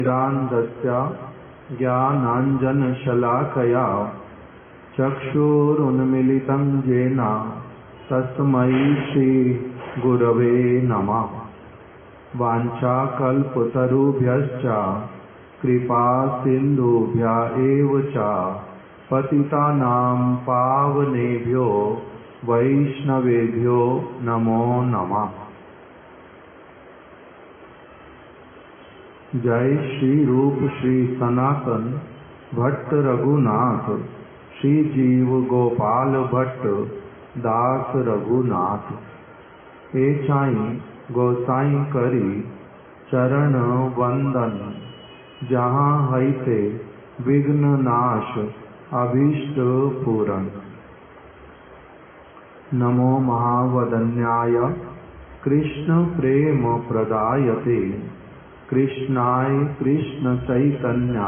ज्ञानदस्य ज्ञानाञ्जनशलाकया चक्षुरुन्मीलितं येन तस्मै श्रीगुरवे नमः। वाञ्छाकल्पतरुभ्यश्च कृपासिन्धुभ्य एव च पतितानां पावनेभ्यो वैष्णवेभ्यो नमो नमः। जय श्री रूप श्री सनातन भट्ट रघुनाथ, श्री जीव गोपाल भट्ट दास रघुनाथ। ए चाई गोसाई करी चरण वंदन, जहाँ हईते विघ्न नाश अभीष्ट पूरन। नमो महावदन्याय कृष्ण प्रेम प्रदायते, कृष्णाय कृष्ण चैतन्य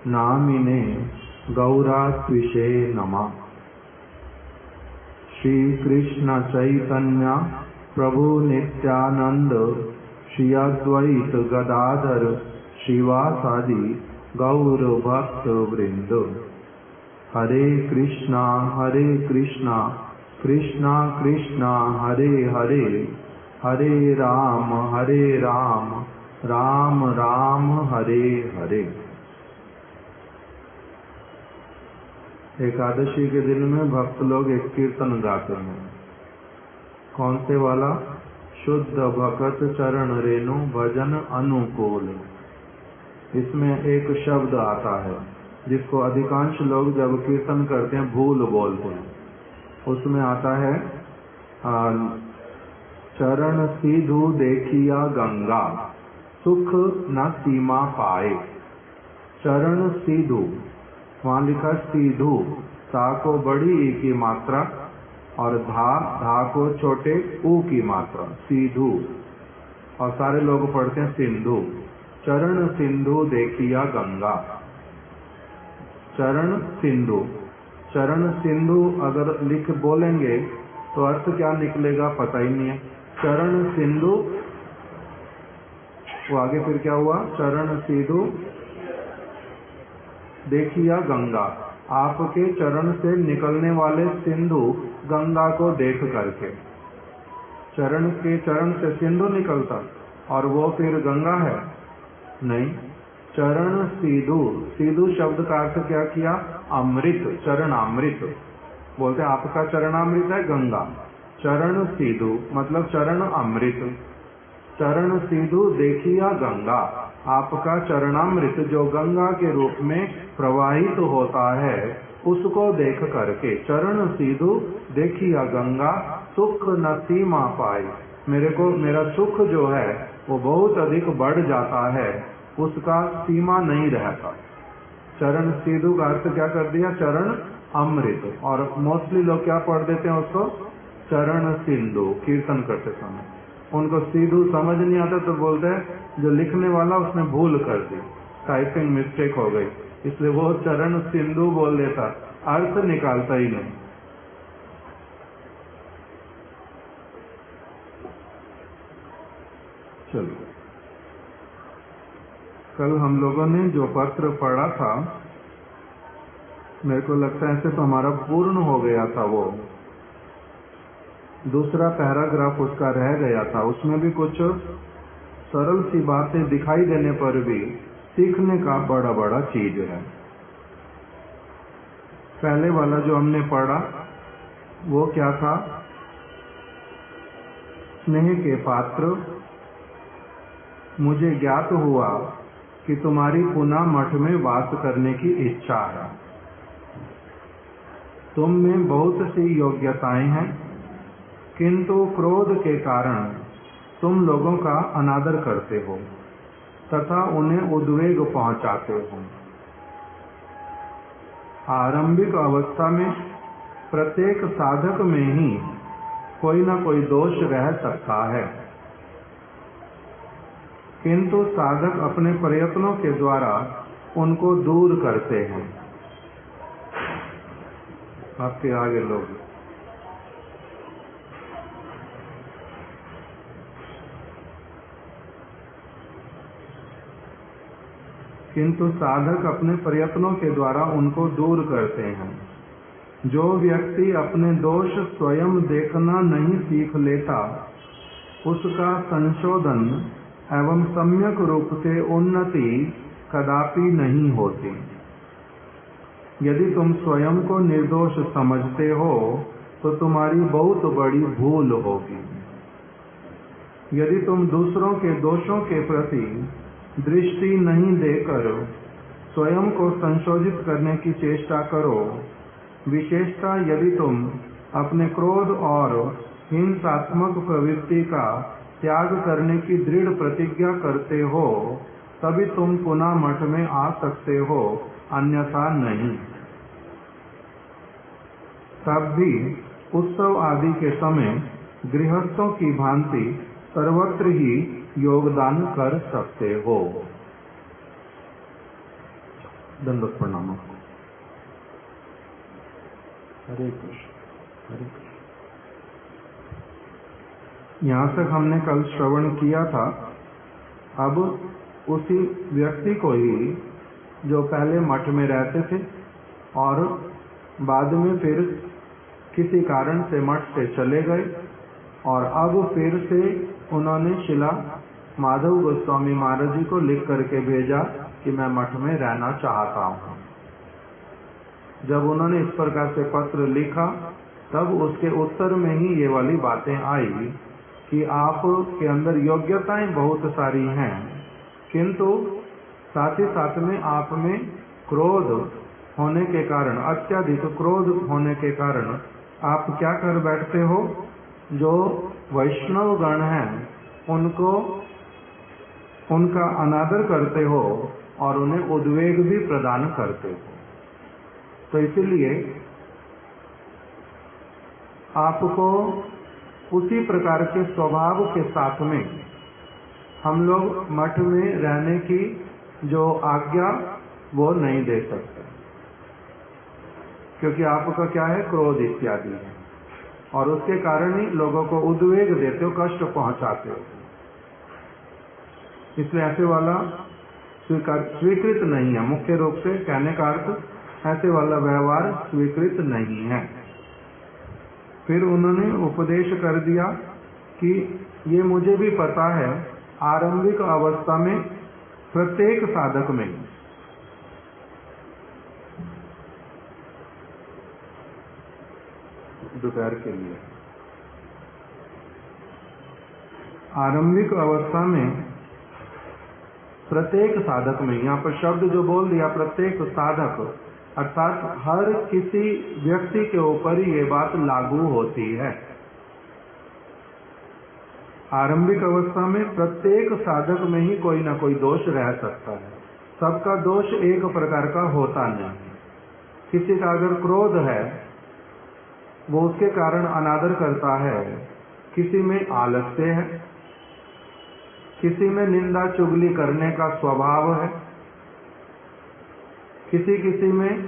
नामिने गौरात्विषे नमः। श्री कृष्ण चैतन्य प्रभु नित्यानंद, श्री अद्वैत गदाधर श्रीवासादि गौर भक्त वृंद। हरे कृष्णा कृष्णा कृष्णा हरे हरे, हरे राम राम राम हरे हरे। एकादशी के दिन में भक्त लोग एक कीर्तन गाते हैं। कौन से वाला? शुद्ध भगत चरण रेणु भजन अनुकूल। इसमें एक शब्द आता है जिसको अधिकांश लोग जब कीर्तन करते हैं भूल बोलते हैं। उसमें आता है चरण सीधु देखिया गंगा, सुख न सीमा पाए। चरण सीधु, वहां लिखा सीधु, सा को बड़ी ई की मात्रा और धा को छोटे ऊ की मात्रा, सीधु। और सारे लोग पढ़ते हैं सिंधु। चरण सिंधु देखिया गंगा। चरण सिंधु, चरण सिंधु अगर लिख बोलेंगे तो अर्थ क्या निकलेगा पता ही नहीं है। चरण सिंधु, वो आगे फिर क्या हुआ? चरण सिंधु देखिया गंगा, आपके चरण से निकलने वाले सिंधु गंगा को देख करके। चरण के चरण से सिंधु निकलता और वो फिर गंगा है? नहीं। चरण सीधु, सीधु शब्द का अर्थ क्या किया? अमृत, चरणामृत। बोलते आपका चरणामृत है गंगा। चरण सीधु मतलब चरण अमृत। चरण सीधु देखिया गंगा, आपका चरणामृत जो गंगा के रूप में प्रवाहित होता है उसको देख करके। चरण सीधु देखिया गंगा, सुख न सीमा पाए। मेरा सुख जो है वो बहुत अधिक बढ़ जाता है, उसका सीमा नहीं रहता। चरण सीधु का अर्थ क्या कर दिया? चरण अमृत। और मोस्टली लोग क्या पढ़ देते हैं उसको? चरण सिंधु कीर्तन करते समय। उनको सीधु समझ नहीं आता तो बोलते हैं जो लिखने वाला उसने भूल कर दी, टाइपिंग मिस्टेक हो गई, इसलिए वो चरण सिंधु बोल देता, अर्थ निकालता ही नहीं। चलो, कल हम लोगों ने जो पत्र पढ़ा था, मेरे को लगता है ऐसे तो हमारा पूर्ण हो गया था। वो दूसरा पैराग्राफ उसका रह गया था। उसमें भी कुछ सरल सी बातें दिखाई देने पर भी सीखने का बड़ा बड़ा चीज है। पहले वाला जो हमने पढ़ा वो क्या था? स्नेह के पात्र, मुझे ज्ञात हुआ कि तुम्हारी पुनः मठ में वास करने की इच्छा है। तुम में बहुत सी योग्यताएं हैं, किंतु क्रोध के कारण तुम लोगों का अनादर करते हो तथा उन्हें उद्वेग पहुंचाते हो। आरंभिक अवस्था में प्रत्येक साधक में ही कोई न कोई दोष रह सकता है, किंतु साधक अपने प्रयत्नों के द्वारा उनको दूर करते हैं। आपके आगे लोग किंतु साधक अपने प्रयत्नों के द्वारा उनको दूर करते हैं। जो व्यक्ति अपने दोष स्वयं देखना नहीं सीख लेता, उसका संशोधन एवं सम्यक रूप से उन्नति कदापि नहीं होती। यदि तुम स्वयं को निर्दोष समझते हो तो तुम्हारी बहुत बड़ी भूल होगी। यदि तुम दूसरों के दोषों के प्रति दृष्टि नहीं देकर स्वयं को संशोधित करने की चेष्टा करो, विशेषतः यदि तुम अपने क्रोध और हिंसात्मक प्रवृत्ति का त्याग करने की दृढ़ प्रतिज्ञा करते हो, तभी तुम पुनः मठ में आ सकते हो, अन्यथा नहीं। तब भी उत्सव आदि के समय गृहस्थों की भांति सर्वत्र ही योगदान कर सकते हो। दंडवत प्रणाम। हरे कृष्ण, हरे कृष्ण। यहाँ तक हमने कल श्रवण किया था। अब उसी व्यक्ति को ही जो पहले मठ में रहते थे और बाद में फिर किसी कारण से मठ से चले गए, और अब फिर से उन्होंने शिला माधव गोस्वामी महाराज जी को लिख करके भेजा कि मैं मठ में रहना चाहता हूँ। जब उन्होंने इस प्रकार से पत्र लिखा, तब उसके उत्तर में ही ये वाली बातें आई कि आप के अंदर योग्यताएं बहुत सारी हैं, किंतु साथ ही साथ में आप में क्रोध होने के कारण, अत्यधिक क्रोध होने के कारण आप क्या कर बैठते हो, जो वैष्णव गण हैं उनको उनका अनादर करते हो और उन्हें उद्वेग भी प्रदान करते हो। तो इसलिए आपको उसी प्रकार के स्वभाव के साथ में हम लोग मठ में रहने की जो आज्ञा वो नहीं दे सकते, क्योंकि आपका क्या है, क्रोध इत्यादि है, और उसके कारण ही लोगों को उद्वेग देते हो, कष्ट पहुंचाते हो। इसलिए ऐसे वाला स्वीकृत नहीं है। मुख्य रूप से कहने का अर्थ ऐसे वाला व्यवहार स्वीकृत नहीं है। फिर उन्होंने उपदेश कर दिया कि ये मुझे भी पता है, आरंभिक अवस्था में प्रत्येक साधक में दोपहर के लिए आरंभिक अवस्था में प्रत्येक साधक में, यहाँ पर शब्द जो बोल दिया प्रत्येक साधक, अर्थात हर किसी व्यक्ति के ऊपर ये बात लागू होती है। आरंभिक अवस्था में प्रत्येक साधक में ही कोई ना कोई दोष रह सकता है। सबका दोष एक प्रकार का होता नहीं। किसी का अगर क्रोध है, वो उसके कारण अनादर करता है। किसी में आलस्य है, किसी में निंदा चुगली करने का स्वभाव है, किसी में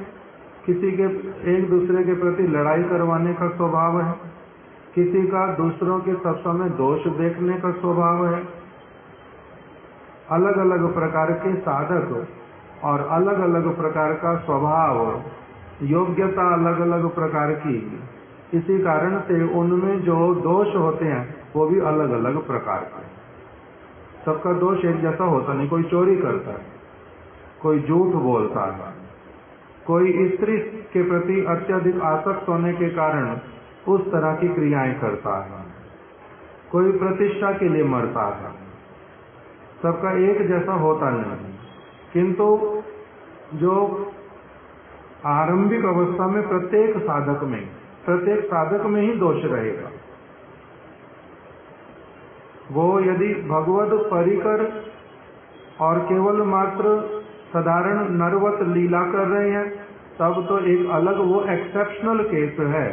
किसी के एक दूसरे के प्रति लड़ाई करवाने का स्वभाव है, किसी का दूसरों के तत्व में दोष देखने का स्वभाव है। अलग अलग प्रकार के साधक और अलग अलग प्रकार का स्वभाव, योग्यता अलग अलग प्रकार की, इसी कारण से उनमें जो दोष होते हैं वो भी अलग अलग प्रकार के। सबका दोष एक जैसा होता नहीं। कोई चोरी करता है, कोई झूठ बोलता है, कोई स्त्री के प्रति अत्यधिक आसक्त होने के कारण उस तरह की क्रियाएं करता है, कोई प्रतिष्ठा के लिए मरता है। सबका एक जैसा होता नहीं। किंतु जो आरंभिक अवस्था में प्रत्येक साधक में ही दोष रहेगा। वो यदि भगवत परिकर और केवल मात्र साधारण नरवत लीला कर रहे हैं, तब तो एक अलग वो एक्सेप्शनल केस है,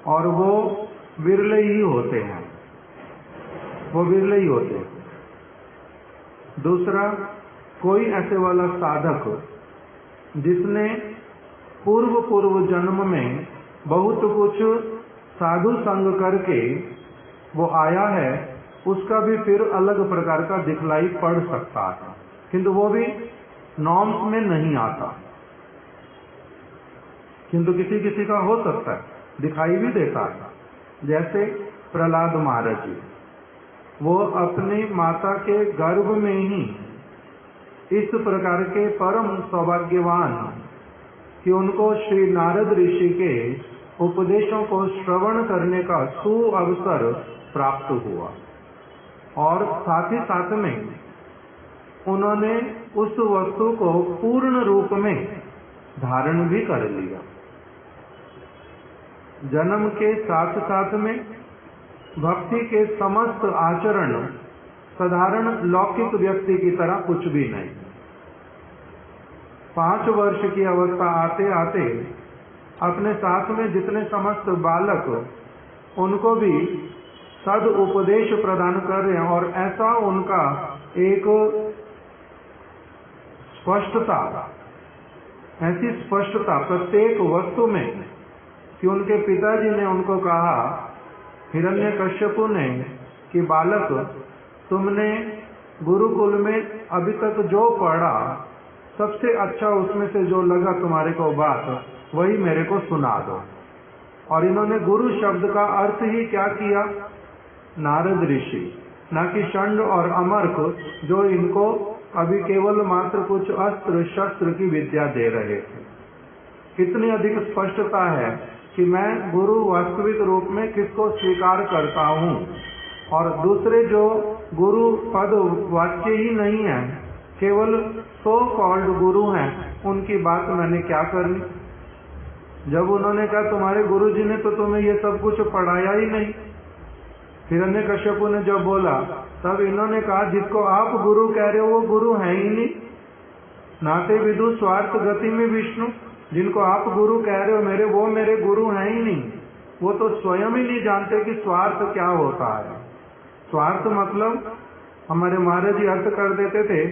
और वो विरले ही होते हैं, वो विरले ही होते हैं। दूसरा, कोई ऐसे वाला साधक जिसने पूर्व जन्म में बहुत कुछ साधु संग करके वो आया है, उसका भी फिर अलग प्रकार का दिखलाई पड़ सकता है। किंतु वो भी नॉर्म्स में नहीं आता, किंतु किसी किसी का हो सकता है, दिखाई भी देता है। जैसे प्रहलाद महाराज जी, वो अपनी माता के गर्भ में ही इस प्रकार के परम सौभाग्यवान कि उनको श्री नारद ऋषि के उपदेशों को श्रवण करने का सुअवसर प्राप्त हुआ, और साथ ही साथ में उन्होंने उस वस्तु को पूर्ण रूप में धारण भी कर लिया। जन्म के साथ साथ में भक्ति के समस्त आचरण साधारण लौकिक व्यक्ति की तरह कुछ भी नहीं। 5 वर्ष की अवस्था आते आते अपने साथ में जितने समस्त बालक, उनको भी सद उपदेश प्रदान कर रहे हैं, और ऐसा उनका एक स्पष्टता, ऐसी स्पष्टता प्रत्येक वस्तु में कि उनके पिताजी ने उनको कहा, हिरण्यकश्यपु ने, कि बालक, तुमने गुरुकुल में अभी तक जो पढ़ा सबसे अच्छा उसमें से जो लगा तुम्हारे को बात, वही मेरे को सुना दो। और इन्होंने गुरु शब्द का अर्थ ही क्या किया? नारद ऋषि, न कि षंड और अमर्क जो इनको अभी केवल मात्र कुछ अस्त्र शस्त्र की विद्या दे रहे थे। कितनी अधिक स्पष्टता है कि मैं गुरु वास्तविक रूप में किसको स्वीकार करता हूँ, और दूसरे जो गुरु पद वाच्य ही नहीं है, केवल सो कॉल्ड गुरु हैं, उनकी बात मैंने क्या करनी। जब उन्होंने कहा तुम्हारे गुरु जी ने तो तुम्हें ये सब कुछ पढ़ाया ही नहीं, हिरण्यकश्यपु ने जब बोला, तब इन्होंने कहा जिसको आप गुरु कह रहे हो वो गुरु है ही नहीं। नाते विदु स्वार्थ गति में विष्णु, जिनको आप गुरु कह रहे हो वो मेरे गुरु हैं ही नहीं। वो तो स्वयं ही नहीं जानते कि स्वार्थ क्या होता है। स्वार्थ मतलब हमारे महाराज जी अर्थ कर देते थे,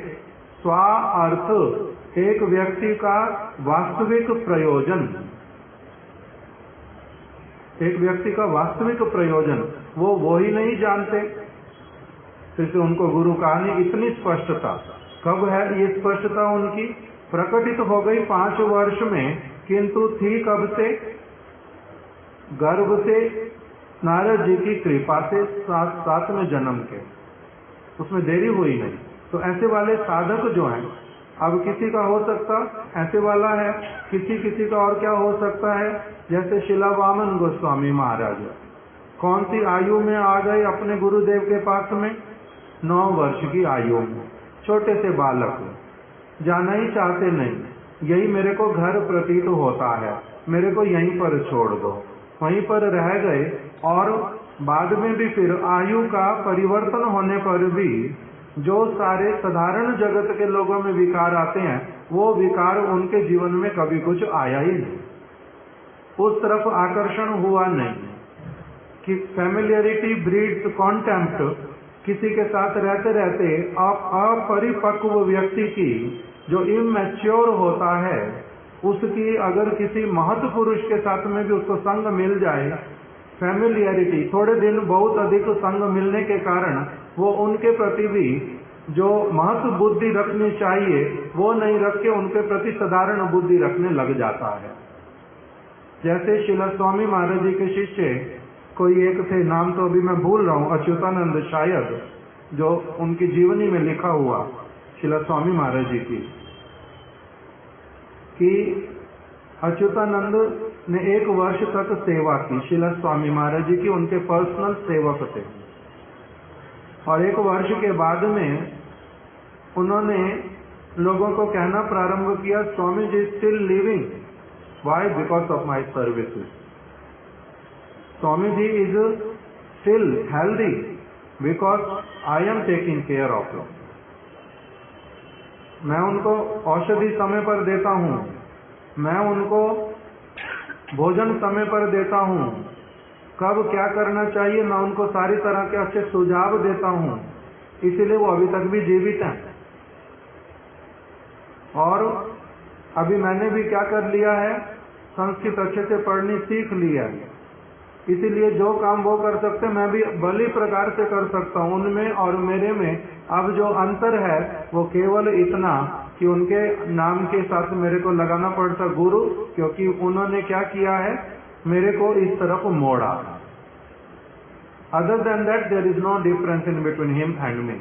स्वार्थ एक व्यक्ति का वास्तविक प्रयोजन, एक व्यक्ति का वास्तविक प्रयोजन वो ही नहीं जानते, फिर उनको गुरु कहा नहीं। इतनी स्पष्टता कब है? ये स्पष्टता उनकी प्रकटित हो गई 5 वर्ष में, किंतु थी कब से? गर्भ से नारद जी की कृपा से 7 में जन्म के, उसमें देरी हुई नहीं। तो ऐसे वाले साधक जो हैं, अब किसी का हो सकता ऐसे वाला है, किसी का और क्या हो सकता है, जैसे शिला वामन गोस्वामी महाराज कौन सी आयु में आ गए अपने गुरुदेव के पास में? 9 वर्ष की आयु में, छोटे से बालक, जाना ही चाहते नहीं, यही मेरे को घर प्रतीत होता है, मेरे को यहीं पर छोड़ दो। वहीं पर रह गए, और बाद में भी फिर आयु का परिवर्तन होने पर भी जो सारे साधारण जगत के लोगों में विकार आते हैं, वो विकार उनके जीवन में कभी कुछ आया ही नहीं, उस तरफ आकर्षण हुआ नहीं। कि फैमिलियरिटी ब्रीड्स कॉन्टेम्प्ट, किसी के साथ रहते रहते अपरिपक्व व्यक्ति की जो इमैच्योर होता है, उसकी अगर किसी महत्व पुरुष के साथ में भी उसको संग मिल जाए, फैमिलियरिटी, थोड़े दिन बहुत अधिक संग मिलने के कारण वो उनके प्रति भी जो महत्व बुद्धि रखनी चाहिए वो नहीं रख के उनके प्रति साधारण बुद्धि रखने लग जाता है। जैसे शिला स्वामी महाराज जी के शिष्य कोई एक थे, नाम तो अभी मैं भूल रहा हूँ, अच्युतानंद शायद, जो उनकी जीवनी में लिखा हुआ शिला स्वामी महाराज जी की, कि अच्युतानंद ने 1 वर्ष तक सेवा की शिला स्वामी महाराज जी की, उनके पर्सनल सेवक थे। और 1 वर्ष के बाद में उन्होंने लोगों को कहना प्रारंभ किया, Swami ji still living, why? Because of my services. Swami ji is still healthy because I am taking care of you. मैं उनको औषधि समय पर देता हूँ, मैं उनको भोजन समय पर देता हूँ, कब क्या करना चाहिए मैं उनको सारी तरह के अच्छे सुझाव देता हूँ, इसीलिए वो अभी तक भी जीवित हैं। और अभी मैंने भी क्या कर लिया है, संस्कृत अच्छे से पढ़नी सीख लिया है, इसीलिए जो काम वो कर सकते मैं भी भली प्रकार से कर सकता हूँ। उनमें और मेरे में अब जो अंतर है वो केवल इतना कि उनके नाम के साथ मेरे को लगाना पड़ता गुरु, क्योंकि उन्होंने क्या किया है, मेरे को इस तरफ मोड़ा। Other than that there is no difference in between him and me.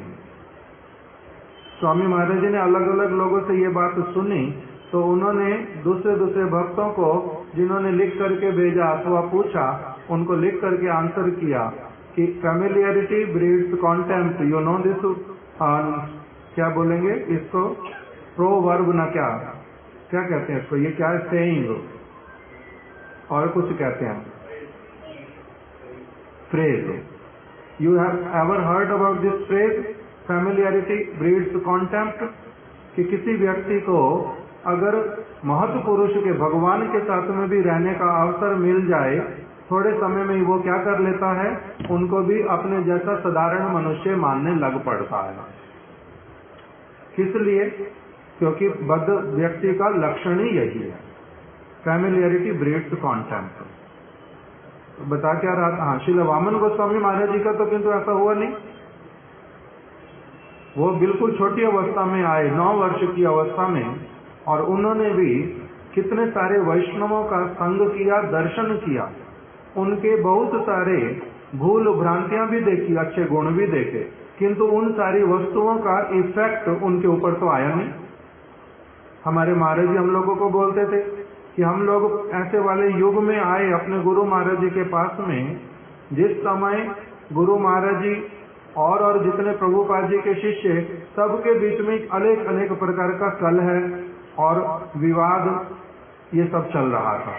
Swami Maharaj ji ने अलग अलग लोगों से ये बात सुनी, तो उन्होंने दूसरे भक्तों को जिन्होंने लिख करके भेजा अथवा पूछा, उनको लिख करके आंसर किया कि familiarity breeds contempt, you know this, क्या बोलेंगे इसको, प्रोवर्ब ना क्या कहते हैं इसको, ये क्या है, सेइंग और कुछ कहते हैं, phrase. You have ever heard about this phrase, familiarity breeds contempt, कि किसी व्यक्ति को अगर महत्व पुरुष के, भगवान के साथ में भी रहने का अवसर मिल जाए, थोड़े समय में ही वो क्या कर लेता है, उनको भी अपने जैसा साधारण मनुष्य मानने लग पड़ता है। किस लिए? क्योंकि बद्ध व्यक्ति का लक्षण ही यही है, फैमिलियरिटी ब्रीड्स कॉन्टेम्प्ट। बता क्या रहा था, हाँ, श्रील वामन गोस्वामी महाराज जी का तो किंतु ऐसा हुआ नहीं। वो बिल्कुल छोटी अवस्था में आए, 9 वर्ष की अवस्था में, और उन्होंने भी कितने सारे वैष्णवों का संग किया, दर्शन किया, उनके बहुत सारे भूल भ्रांतियां भी देखी, अच्छे गुण भी देखे, किंतु उन सारी वस्तुओं का इफेक्ट उनके ऊपर तो आया नहीं। हमारे महाराज जी हम लोगों को बोलते थे कि हम लोग ऐसे वाले युग में आए अपने गुरु महाराज जी के पास में, जिस समय गुरु महाराज जी और जितने प्रभुपाद जी के शिष्य, सबके बीच में अनेक अनेक प्रकार का कलह और विवाद ये सब चल रहा था,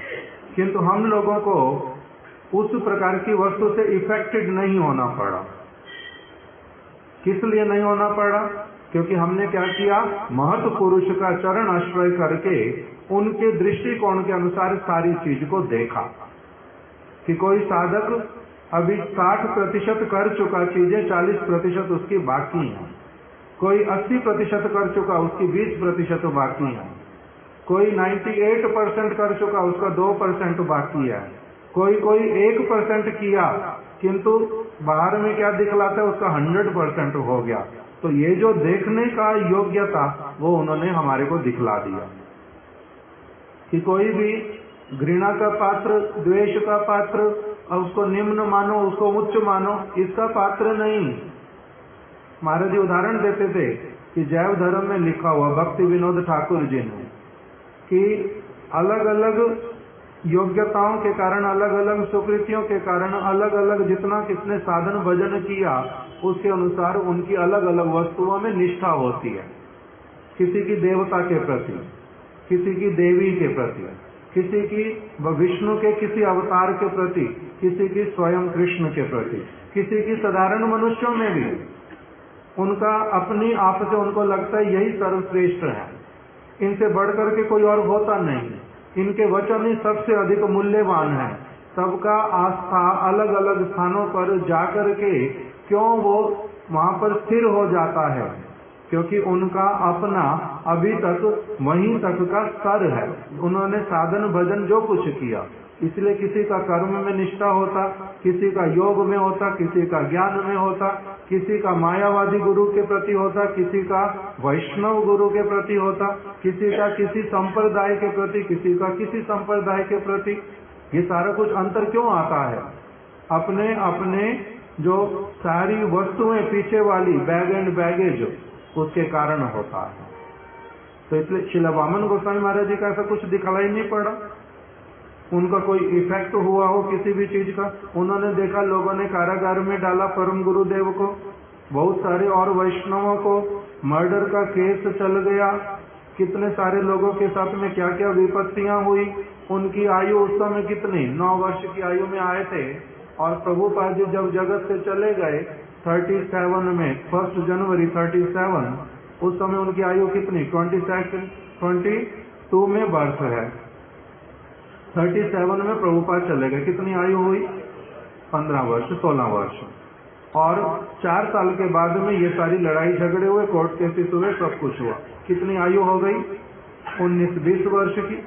किंतु हम लोगों को उस प्रकार की वस्तु से इफेक्टेड नहीं होना पड़ा। किस लिए नहीं होना पड़ा? क्योंकि हमने क्या किया, महत्व पुरुष का चरण आश्रय करके उनके दृष्टिकोण के अनुसार सारी चीज को देखा कि कोई साधक अभी 60% कर चुका चीजें, 40% उसकी बाकी है। कोई 80% कर चुका, उसकी 20% बाकी है। कोई 98% कर चुका, उसका 2% बाकी है। कोई 1% किया, किंतु बाहर में क्या दिखलाता है, उसका 100% हो गया। तो ये जो देखने का योग्यता, वो उन्होंने हमारे को दिखला दिया कि कोई भी घृणा का पात्र, द्वेष का पात्र, और उसको निम्न मानो, उसको उच्च मानो, इसका पात्र नहीं। महाराज जी उदाहरण देते थे कि जैव धर्म में लिखा हुआ भक्ति विनोद ठाकुर जी ने कि अलग अलग योग्यताओं के कारण, अलग अलग सुकृतियों के कारण, अलग अलग जितना किसने साधन भजन किया, उसके अनुसार उनकी अलग अलग वस्तुओं में निष्ठा होती है। किसी की देवता के प्रति, किसी की देवी के प्रति, किसी की विष्णु के किसी अवतार के प्रति, किसी की स्वयं कृष्ण के प्रति, किसी की साधारण मनुष्यों में भी उनका अपनी आप से उनको लगता है यही सर्वश्रेष्ठ है, इनसे बढ़कर के कोई और होता नहीं, इनके वचन ही सबसे अधिक मूल्यवान है। सबका आस्था अलग अलग स्थानों पर जाकर के क्यों वो वहां पर स्थिर हो जाता है? क्योंकि उनका अपना अभी तक वहीं तक का स्तर है। उन्होंने साधन भजन जो कुछ किया, इसलिए किसी का कर्म में निष्ठा होता, किसी का योग में होता, किसी का ज्ञान में होता, किसी का मायावादी गुरु के प्रति होता, किसी का वैष्णव गुरु के प्रति होता, किसी का किसी संप्रदाय के प्रति, किसी का किसी संप्रदाय के प्रति। ये सारा कुछ अंतर क्यों आता है? अपने अपने जो सारी वस्तुएं पीछे वाली बैग एंड बैगेज, उसके कारण होता है। तो इसलिए श्रील वामन गोस्वामी महाराज जी का ऐसा कुछ दिखलाई नहीं पड़ा, उनका कोई इफेक्ट हुआ हो किसी भी चीज का। उन्होंने देखा लोगों ने कारागार में डाला परम गुरुदेव को, बहुत सारे और वैष्णवों को मर्डर का केस चल गया, कितने सारे लोगों के साथ में क्या क्या विपत्तियां हुई। उनकी आयु उस समय कितनी, 9 वर्ष की आयु में आए थे, और प्रभुपाद जी जब जगत से चले गए 37 में, 1 जनवरी 37, उस समय उनकी आयु कितनी, 22 में बर्थ है, 37 में प्रभुपाद चले गए, कितनी आयु हुई, 15 वर्ष 16 वर्ष। और 4 साल के बाद में ये सारी लड़ाई झगड़े हुए, कोर्ट केसेस हुए, सब कुछ हुआ, कितनी आयु हो गई, 19-20 वर्ष की।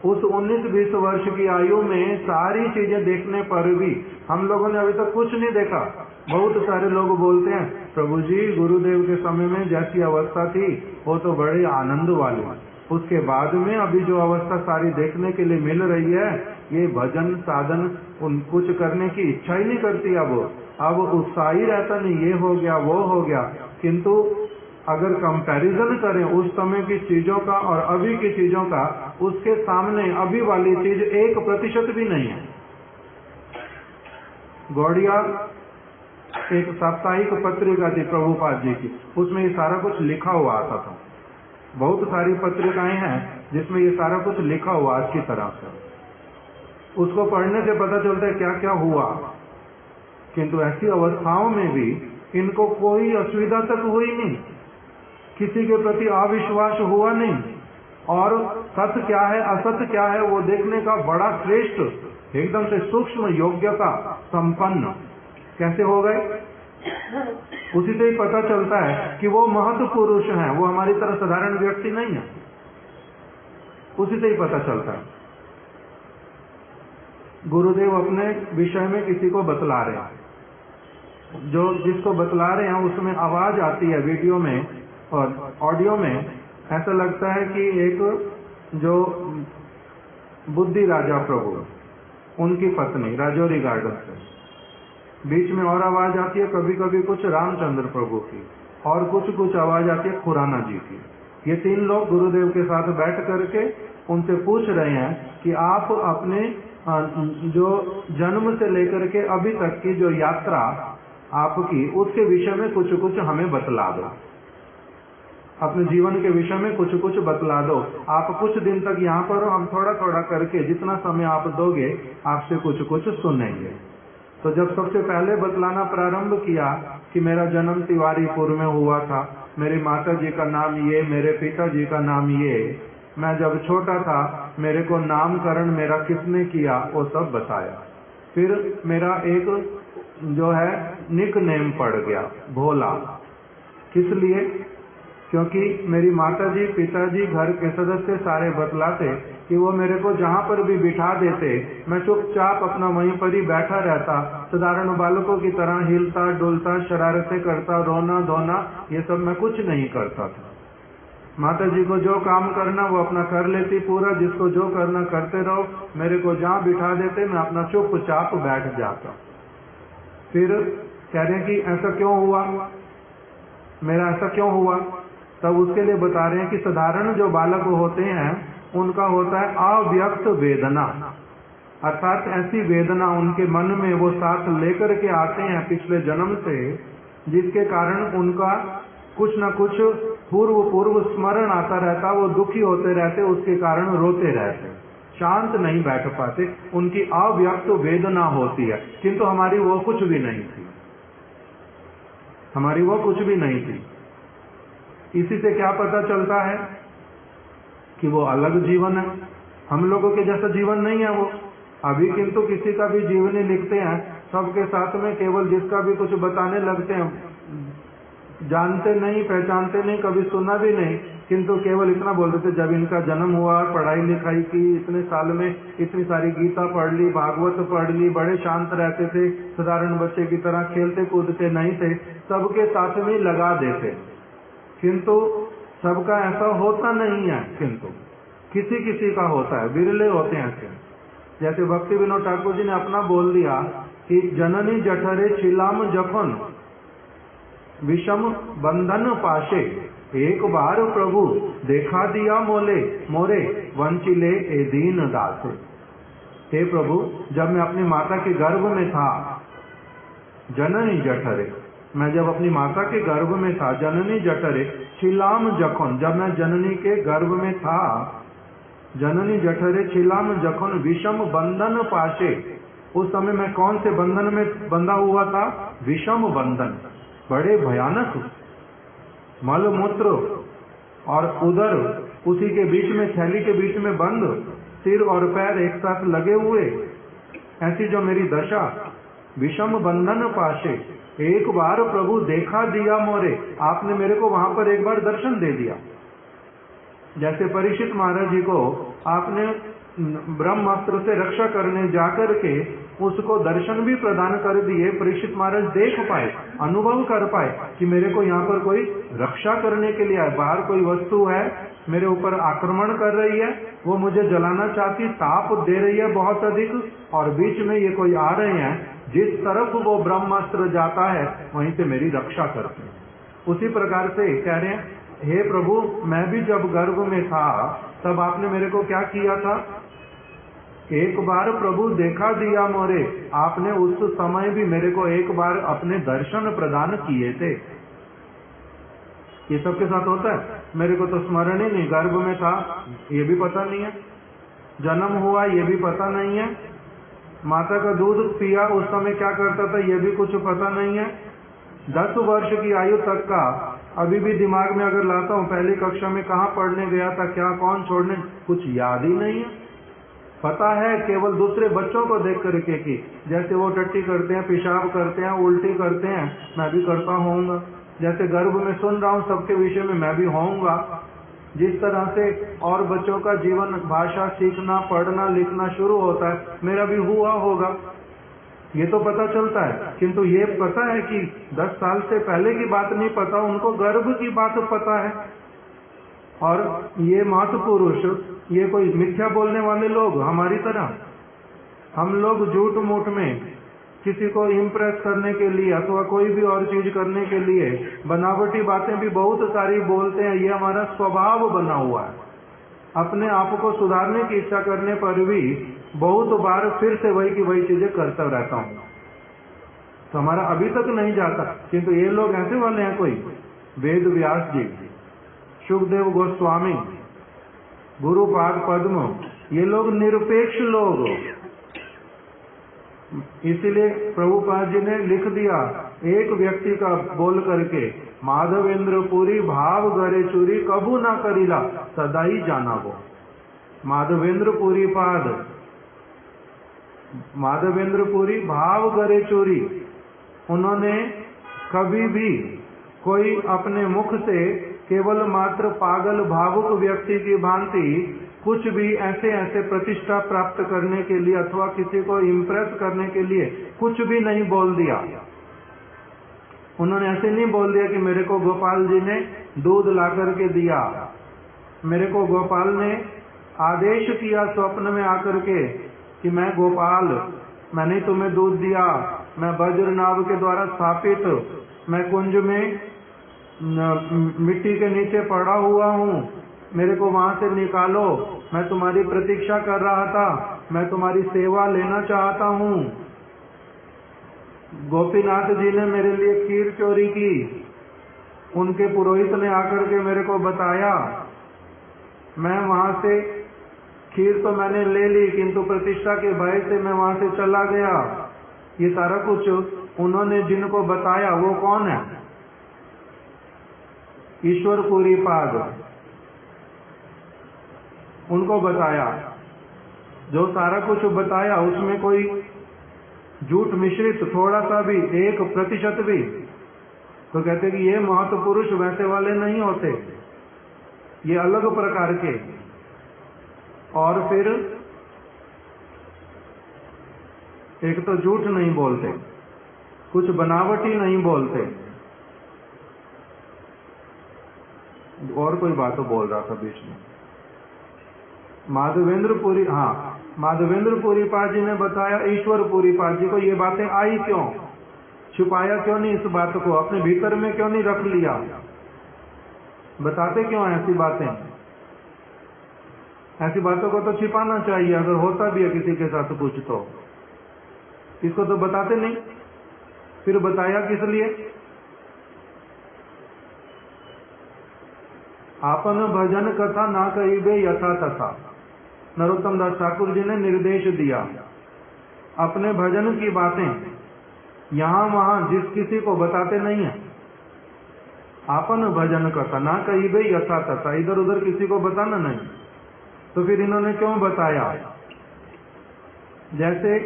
उस 19-20 वर्ष की आयु में सारी चीजें देखने पर भी हम लोगों ने अभी तक कुछ नहीं देखा। बहुत सारे लोग बोलते हैं प्रभु जी गुरुदेव के समय में जैसी अवस्था थी वो तो बड़ी आनंद वाली, उसके बाद में अभी जो अवस्था सारी देखने के लिए मिल रही है, ये भजन साधन कुछ करने की इच्छा ही नहीं करती। अब उत्साह ही रहता नहीं, ये हो गया वो हो गया। किंतु अगर कंपैरिजन करें उस समय की चीजों का और अभी की चीजों का, उसके सामने अभी वाली चीज 1% भी नहीं है। गौड़िया एक साप्ताहिक पत्रिका थी प्रभुपाद जी की, उसमें ये सारा कुछ लिखा हुआ आता था। बहुत सारी पत्रिकाएं हैं जिसमें ये सारा कुछ लिखा हुआ अच्छी तरह से, उसको पढ़ने से पता चलता है क्या क्या हुआ। किंतु ऐसी अवस्थाओं में भी इनको कोई असुविधा तक हुई नहीं, किसी के प्रति अविश्वास हुआ नहीं, और सत्य क्या है असत्य क्या है वो देखने का बड़ा श्रेष्ठ, एकदम से सूक्ष्म योग्यता संपन्न कैसे हो गए। उसी से ही पता चलता है कि वो महत्व पुरुष हैं, वो हमारी तरह साधारण व्यक्ति नहीं है। उसी से ही पता चलता है। गुरुदेव अपने विषय में किसी को बतला रहे हैं, जो जिसको बतला रहे हैं उसमें आवाज आती है वीडियो में और ऑडियो में, ऐसा लगता है कि एक जो बुद्धि राजा प्रभु उनकी पत्नी राजौरी गार्डन से, बीच में और आवाज आती है कभी कभी कुछ रामचंद्र प्रभु की, और कुछ आवाज आती है खुराना जी की। ये 3 लोग गुरुदेव के साथ बैठ करके उनसे पूछ रहे हैं कि आप अपने जो जन्म से लेकर के अभी तक की जो यात्रा आपकी, उसके विषय में कुछ हमें बतला दो, अपने जीवन के विषय में कुछ बतला दो। आप कुछ दिन तक यहाँ पर हो, हम थोड़ा थोड़ा करके जितना समय आप दोगे आपसे कुछ सुनेंगे। तो जब सबसे पहले बतलाना प्रारंभ किया कि मेरा जन्म तिवारीपुर में हुआ था, मेरी माता जी का नाम ये, मेरे पिताजी का नाम ये, मैं जब छोटा था मेरे को नामकरण मेरा किसने किया वो सब बताया। फिर मेरा एक जो है निक नेम पड़ गया भोला, किस लिए? क्योंकि मेरी माताजी पिताजी घर के सदस्य सारे बतलाते कि वो मेरे को जहाँ पर भी बिठा देते मैं चुपचाप अपना वहीं पर ही बैठा रहता, साधारण बालकों की तरह हिलता डुलता शरारतें करता, रोना धोना ये सब मैं कुछ नहीं करता था। माताजी को जो काम करना वो अपना कर लेती पूरा, जिसको जो करना करते रहो, मेरे को जहाँ बिठा देते मैं अपना चुपचाप बैठ जाता। फिर कह रहे हैं कि ऐसा क्यों हुआ, मेरा ऐसा क्यों हुआ? तब उसके लिए बता रहे हैं कि साधारण जो बालक होते हैं उनका होता है अव्यक्त वेदना, अर्थात ऐसी वेदना उनके मन में वो साथ लेकर के आते हैं पिछले जन्म से, जिसके कारण उनका कुछ न कुछ पूर्व स्मरण आता रहता, वो दुखी होते रहते, उसके कारण रोते रहते, शांत नहीं बैठ पाते, उनकी अव्यक्त वेदना होती है। किंतु हमारी वो कुछ भी नहीं थी, हमारी वो कुछ भी नहीं थी। इसी से क्या पता चलता है कि वो अलग जीवन है, हम लोगों के जैसा जीवन नहीं है वो। अभी किंतु किसी का भी जीवनी लिखते हैं, सबके साथ में केवल जिसका भी कुछ बताने लगते हैं, जानते नहीं पहचानते नहीं, कभी सुना भी नहीं, किंतु केवल इतना बोल देते जब इनका जन्म हुआ, पढ़ाई लिखाई की, इतने साल में इतनी सारी गीता पढ़ ली, भागवत पढ़ ली, बड़े शांत रहते थे, साधारण बच्चे की तरह खेलते कूदते नहीं थे, सबके साथ में लगा देते। किंतु सबका ऐसा होता नहीं है, किंतु किसी किसी का होता है, विरले होते हैं ऐसे। जैसे भक्ति विनोद ठाकुर जी ने अपना बोल दिया कि जननी जठरे छिलाम जखन विषम बंधन पाशे, एक बार प्रभु देखा दिया मोरे वंचिले ए दीन दासे। हे प्रभु, जब मैं अपनी माता के गर्भ में था, जननी जठरे, मैं जब अपनी माता के गर्भ में था, जननी जठरे छिलाम जखन, जब मैं जननी के गर्भ में था, जननी जठरे छिलाम जखन विषम बंधन पाशे, उस समय मैं कौन से बंधन में बंधा हुआ था? विषम बंधन, बड़े भयानक, मल मूत्र और उदर उसी के बीच में, थैली के बीच में बंद, सिर और पैर एक साथ लगे हुए, ऐसी जो मेरी दशा, विषम बंधन पाशे, एक बार प्रभु देखा दिया मोरे, आपने मेरे को वहां पर एक बार दर्शन दे दिया। जैसे परीक्षित महाराज जी को आपने ब्रह्मास्त्र से रक्षा करने जाकर के उसको दर्शन भी प्रदान कर दिए। परीक्षित महाराज देख पाए, अनुभव कर पाए कि मेरे को यहाँ पर कोई रक्षा करने के लिए है, बाहर कोई वस्तु है मेरे ऊपर आक्रमण कर रही है, वो मुझे जलाना चाहती, ताप दे रही है बहुत अधिक, और बीच में ये कोई आ रहे हैं, जिस तरफ वो ब्रह्मास्त्र जाता है वहीं से मेरी रक्षा करते हैं। उसी प्रकार से कह रहे हैं, हे प्रभु, मैं भी जब गर्भ में था तब आपने मेरे को क्या किया था? एक बार प्रभु देखा दिया मोरे, आपने उस समय भी मेरे को एक बार अपने दर्शन प्रदान किए थे। ये सबके साथ होता है? मेरे को तो स्मरण ही नहीं, गर्भ में था ये भी पता नहीं है, जन्म हुआ ये भी पता नहीं है, माता का दूध पिया उस समय क्या करता था ये भी कुछ पता नहीं है। 10 वर्ष की आयु तक का अभी भी दिमाग में अगर लाता हूँ, पहली कक्षा में कहाँ पढ़ने गया था, क्या कौन छोड़ने, कुछ याद ही नहीं है। पता है केवल दूसरे बच्चों को देख करके कि जैसे वो टट्टी करते हैं, पेशाब करते हैं, उल्टी करते हैं, मैं भी करता होऊंगा। जैसे गर्भ में सुन रहा हूँ सबके विषय में मैं भी होऊंगा। जिस तरह से और बच्चों का जीवन भाषा सीखना, पढ़ना, लिखना शुरू होता है, मेरा भी हुआ होगा, ये तो पता चलता है। किंतु ये पता है कि 10 साल से पहले की बात नहीं पता, उनको गर्भ की बात पता है। और ये महापुरुष, ये कोई मिथ्या बोलने वाले लोग हमारी तरह, हम लोग झूठ मूठ में किसी को इम्प्रेस करने के लिए अथवा कोई भी और चीज करने के लिए बनावटी बातें भी बहुत सारी बोलते हैं। ये हमारा स्वभाव बना हुआ है। अपने आप को सुधारने की इच्छा करने पर भी बहुत बार फिर से वही की वही चीजें करता रहता हूँ, तो हमारा अभी तक नहीं जाता। किंतु ये लोग ऐसे वाले हैं, कोई वेद व्यास जी, सुखदेव गोस्वामी, गुरुपाद पद्म, ये लोग निरपेक्ष लोग। इसीलिए प्रभुपाद जी ने लिख दिया, एक व्यक्ति का बोल करके, माधवेंद्र पुरी भाव गरे चूरी, कबू ना करीला सदा ही जाना वो। माधवेंद्र पुरी पाद, माधवेंद्र पुरी भाव गरे चूरी, उन्होंने कभी भी कोई अपने मुख से केवल मात्र पागल भावुक व्यक्ति की भांति कुछ भी ऐसे ऐसे प्रतिष्ठा प्राप्त करने के लिए अथवा किसी को इम्प्रेस करने के लिए कुछ भी नहीं बोल दिया। उन्होंने ऐसे नहीं बोल दिया कि मेरे को गोपाल जी ने दूध ला करके दिया, मेरे को गोपाल ने आदेश किया स्वप्न में आकर के कि मैं गोपाल, मैंने तुम्हें दूध दिया, मैं वज्रनाभ के द्वारा स्थापित, मैं कुंज में मिट्टी के नीचे पड़ा हुआ हूँ, मेरे को वहां से निकालो, मैं तुम्हारी प्रतीक्षा कर रहा था, मैं तुम्हारी सेवा लेना चाहता हूँ। गोपीनाथ जी ने मेरे लिए खीर चोरी की, उनके पुरोहित ने आकर के मेरे को बताया, मैं वहां से खीर तो मैंने ले ली किंतु प्रतिष्ठा के भय से मैं वहां से चला गया। ये सारा कुछ उन्होंने जिनको बताया वो कौन है? ईश्वर पुरी पाद, उनको बताया। जो सारा कुछ बताया उसमें कोई झूठ मिश्रित थोड़ा सा भी, 1% भी, तो कहते कि ये महत्पुरुष वैसे वाले नहीं होते, ये अलग प्रकार के। और फिर एक तो झूठ नहीं बोलते, कुछ बनावटी नहीं बोलते। और कोई बात तो बोल रहा था बीच में, माधवेंद्र पुरी, हाँ, माधवेंद्र पुरी पाद जी ने बताया ईश्वर पुरी पाद जी को ये बातें आई क्यों, छुपाया क्यों नहीं इस बात को, अपने भीतर में क्यों नहीं रख लिया, बताते क्यों ऐसी बातें? ऐसी बातों को तो छिपाना चाहिए, अगर होता भी है किसी के साथ कुछ तो इसको तो बताते नहीं, फिर बताया किस लिए? आपन भजन कथा ना कहिबे यथा तथा। नरोत्तम दास ठाकुर जी ने निर्देश दिया, अपने भजन की बातें यहाँ वहां जिस किसी को बताते नहीं है। आपन भजन कथा ना कहिबे यथा तथा, इधर उधर किसी को बताना नहीं। तो फिर इन्होंने क्यों बताया? जैसे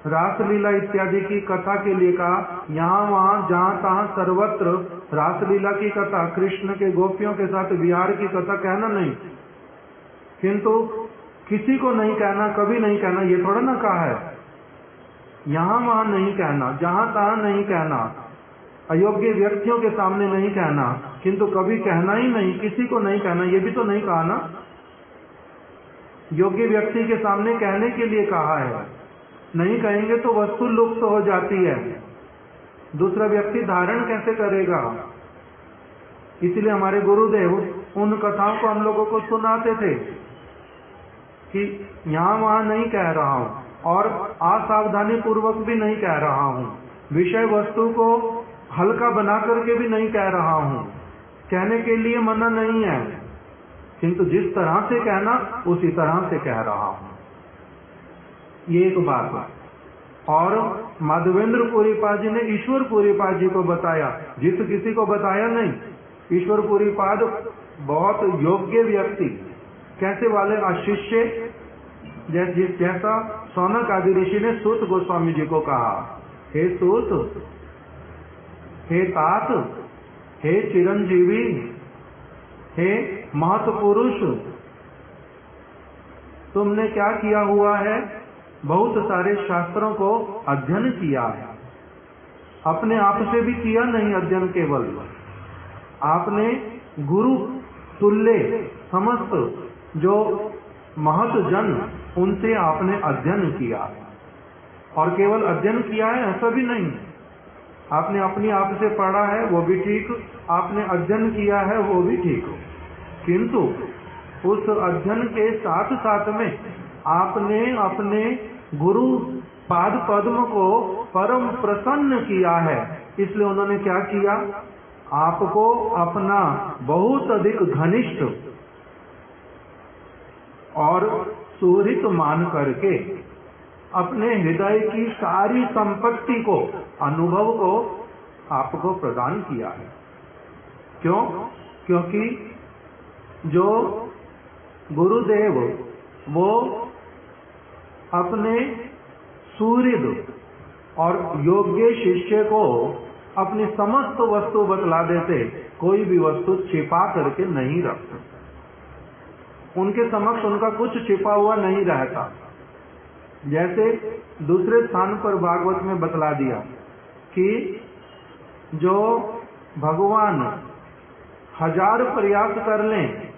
रासलीला इत्यादि की कथा के लिए कहा, यहाँ वहां जहां तहां सर्वत्र रासलीला की कथा, कृष्ण के गोपियों के साथ विहार की कथा कहना नहीं, किंतु किसी को नहीं कहना, कभी नहीं कहना, ये थोड़ा ना कहा है। यहाँ वहां नहीं कहना, जहां तहां नहीं कहना, अयोग्य व्यक्तियों के सामने नहीं कहना, किंतु कभी कहना ही नहीं, किसी को नहीं कहना, ये भी तो नहीं कहा ना। योग्य व्यक्ति के सामने कहने के लिए कहा है, नहीं कहेंगे तो वस्तु लुप्त हो जाती है, दूसरा व्यक्ति धारण कैसे करेगा। इसलिए हमारे गुरुदेव उन कथाओं को हम लोगों को सुनाते थे कि यहाँ वहां नहीं कह रहा हूं, और असावधानी पूर्वक भी नहीं कह रहा हूं, विषय वस्तु को हल्का बना करके भी नहीं कह रहा हूं, कहने के लिए मना नहीं है, किंतु जिस तरह से कहना उसी तरह से कह रहा हूं। ये एक बात है। और माधवेंद्र पुरीपाद जी ने ईश्वर पुरीपाद जी को बताया, जिस किसी को बताया नहीं। ईश्वर पुरीपाद बहुत योग्य व्यक्ति, कैसे वाले अशिष्य, जैसा सौनक आदि ऋषि ने सूत गोस्वामी जी को कहा, हे सूत, हे तात, हे चिरंजीवी, हे महत्पुरुष, तुमने क्या किया हुआ है, बहुत सारे शास्त्रों को अध्ययन किया है, अपने आप से भी किया नहीं अध्ययन, केवल आपने गुरु तुल्य समस्त जो महत जन, उनसे आपने अध्ययन किया, और केवल अध्ययन किया है ऐसा भी नहीं, आपने अपनी आप से पढ़ा है वो भी ठीक, आपने अध्ययन किया है वो भी ठीक, किंतु उस अध्ययन के साथ साथ में आपने अपने गुरु पाद पद्म को परम प्रसन्न किया है। इसलिए उन्होंने क्या किया, आपको अपना बहुत अधिक घनिष्ठ और सुहृत मान करके अपने हृदय की सारी संपत्ति को, अनुभव को आपको प्रदान किया है। क्यों? क्योंकि जो गुरुदेव वो अपने सुहृद और योग्य शिष्य को अपनी समस्त वस्तु बतला देते, कोई भी वस्तु छिपा करके नहीं रखते, उनके समक्ष उनका कुछ छिपा हुआ नहीं रहता। जैसे दूसरे स्थान पर भागवत में बतला दिया कि जो भगवान 1000 प्रयास कर लें,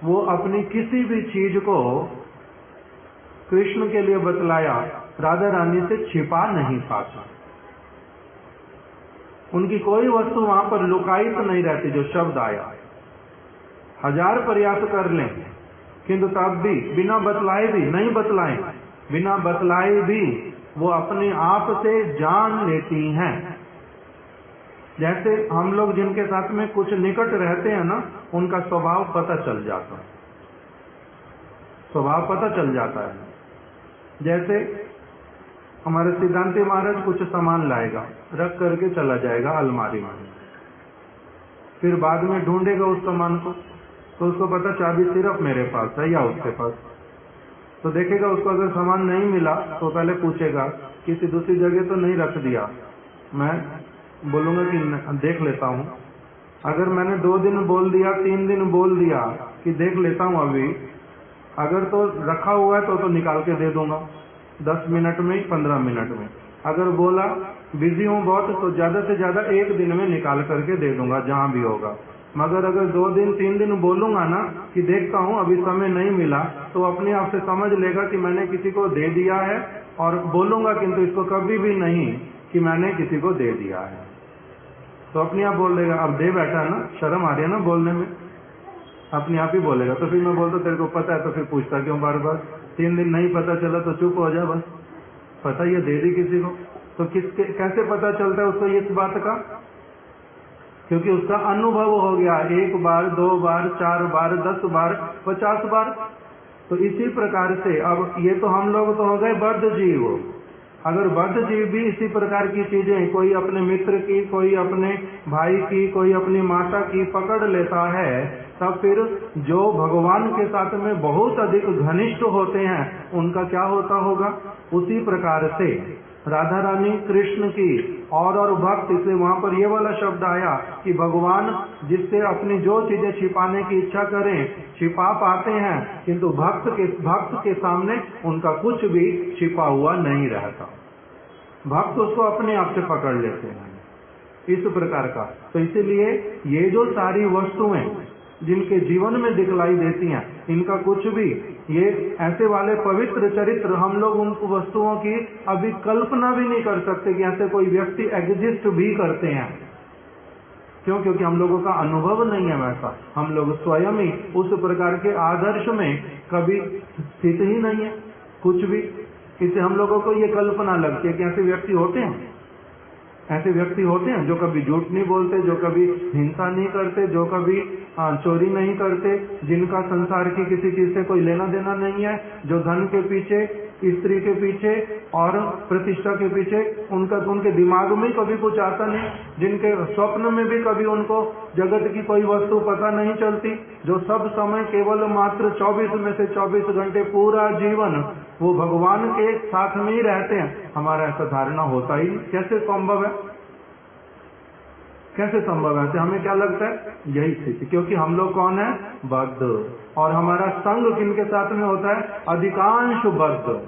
वो अपनी किसी भी चीज को कृष्ण के लिए बतलाया, राधा रानी से छिपा नहीं पाता, उनकी कोई वस्तु वहां पर लुकाई तो नहीं रहती। जो शब्द आया, 1000 प्रयास कर लें, किंतु तब भी बिना बतलाए भी नहीं बतलाएं, बिना बतलाए भी वो अपने आप से जान लेती हैं। जैसे हम लोग जिनके साथ में कुछ निकट रहते हैं ना, उनका स्वभाव पता चल जाता है, स्वभाव पता चल जाता है। जैसे हमारे सिद्धांति महाराज कुछ सामान लाएगा, रख करके चला जाएगा अलमारी में, फिर बाद में ढूंढेगा उस सामान को, तो उसको पता चाबी सिर्फ मेरे पास है या उसके पास, तो देखेगा उसको अगर सामान नहीं मिला तो पहले पूछेगा किसी दूसरी जगह तो नहीं रख दिया। मैं बोलूंगा कि देख लेता हूँ। अगर मैंने 2 दिन बोल दिया, 3 दिन बोल दिया कि देख लेता हूँ अभी, अगर तो रखा हुआ है तो निकाल के दे दूंगा 10 मिनट में, 15 मिनट में। अगर बोला बिजी हूँ बहुत, तो ज्यादा से ज्यादा 1 दिन में निकाल करके दे दूंगा जहां भी होगा। मगर अगर 2 दिन 3 दिन बोलूंगा ना कि देखता हूँ अभी समय नहीं मिला, तो अपने आप से समझ लेगा कि मैंने किसी को दे दिया है, और बोलूंगा किंतु इसको कभी भी नहीं कि मैंने किसी को दे दिया है, तो अपने आप बोल देगा। अब दे बैठा है ना, शर्म आ रही है ना बोलने में, अपने आप ही बोलेगा। तो फिर मैं बोलता तेरे को पता है, तो फिर पूछता क्यों बार बार? 3 दिन नहीं पता चला तो चुप हो जा, बस पता ये दे दी किसी को। तो कैसे पता चलता है उसको इस बात का? क्योंकि उसका अनुभव हो गया, 1 बार, 2 बार, 4 बार, 10 बार, 50 बार। तो इसी प्रकार से अब ये तो हम लोग तो हो गए बद्ध जीव। अगर बद्ध जीव भी इसी प्रकार की चीजें, कोई अपने मित्र की, कोई अपने भाई की, कोई अपनी माता की पकड़ लेता है, तब फिर जो भगवान के साथ में बहुत अधिक घनिष्ठ होते हैं उनका क्या होता होगा? उसी प्रकार से राधा रानी कृष्ण की और भक्त, इसलिए वहां पर ये वाला शब्द आया कि भगवान जिससे अपनी जो चीजें छिपाने की इच्छा करें छिपा पाते हैं, किंतु भक्त के सामने उनका कुछ भी छिपा हुआ नहीं रहता। भक्त उसको अपने आप से पकड़ लेते हैं, इस प्रकार का। तो इसीलिए ये जो सारी वस्तुएं जिनके जीवन में दिखलाई देती हैं, इनका कुछ भी, ये ऐसे वाले पवित्र चरित्र हम लोग उन वस्तुओं की अभी कल्पना भी नहीं कर सकते कि ऐसे कोई व्यक्ति एग्जिस्ट भी करते हैं। क्यों? क्योंकि हम लोगों का अनुभव नहीं है वैसा, हम लोग स्वयं ही उस प्रकार के आदर्श में कभी स्थित ही नहीं है कुछ भी। इससे हम लोगों को ये कल्पना लगती है कि ऐसे व्यक्ति होते हैं, ऐसे व्यक्ति होते हैं जो कभी झूठ नहीं बोलते, जो कभी हिंसा नहीं करते, जो कभी चोरी नहीं करते, जिनका संसार की किसी चीज से कोई लेना देना नहीं है, जो धन के पीछे, स्त्री के पीछे और प्रतिष्ठा के पीछे उनके दिमाग में कभी कुछ आता नहीं, जिनके स्वप्न में भी कभी उनको जगत की कोई वस्तु पता नहीं चलती, जो सब समय केवल मात्र 24 में से 24 घंटे पूरा जीवन वो भगवान के साथ में ही रहते हैं। हमारा ऐसा धारणा होता ही नहीं। कैसे संभव है? कैसे संभव है? तो हमें क्या लगता है? यही स्थिति, क्योंकि हम लोग कौन है? बद्ध। और हमारा संग किनके साथ में होता है? अधिकांश बद्ध।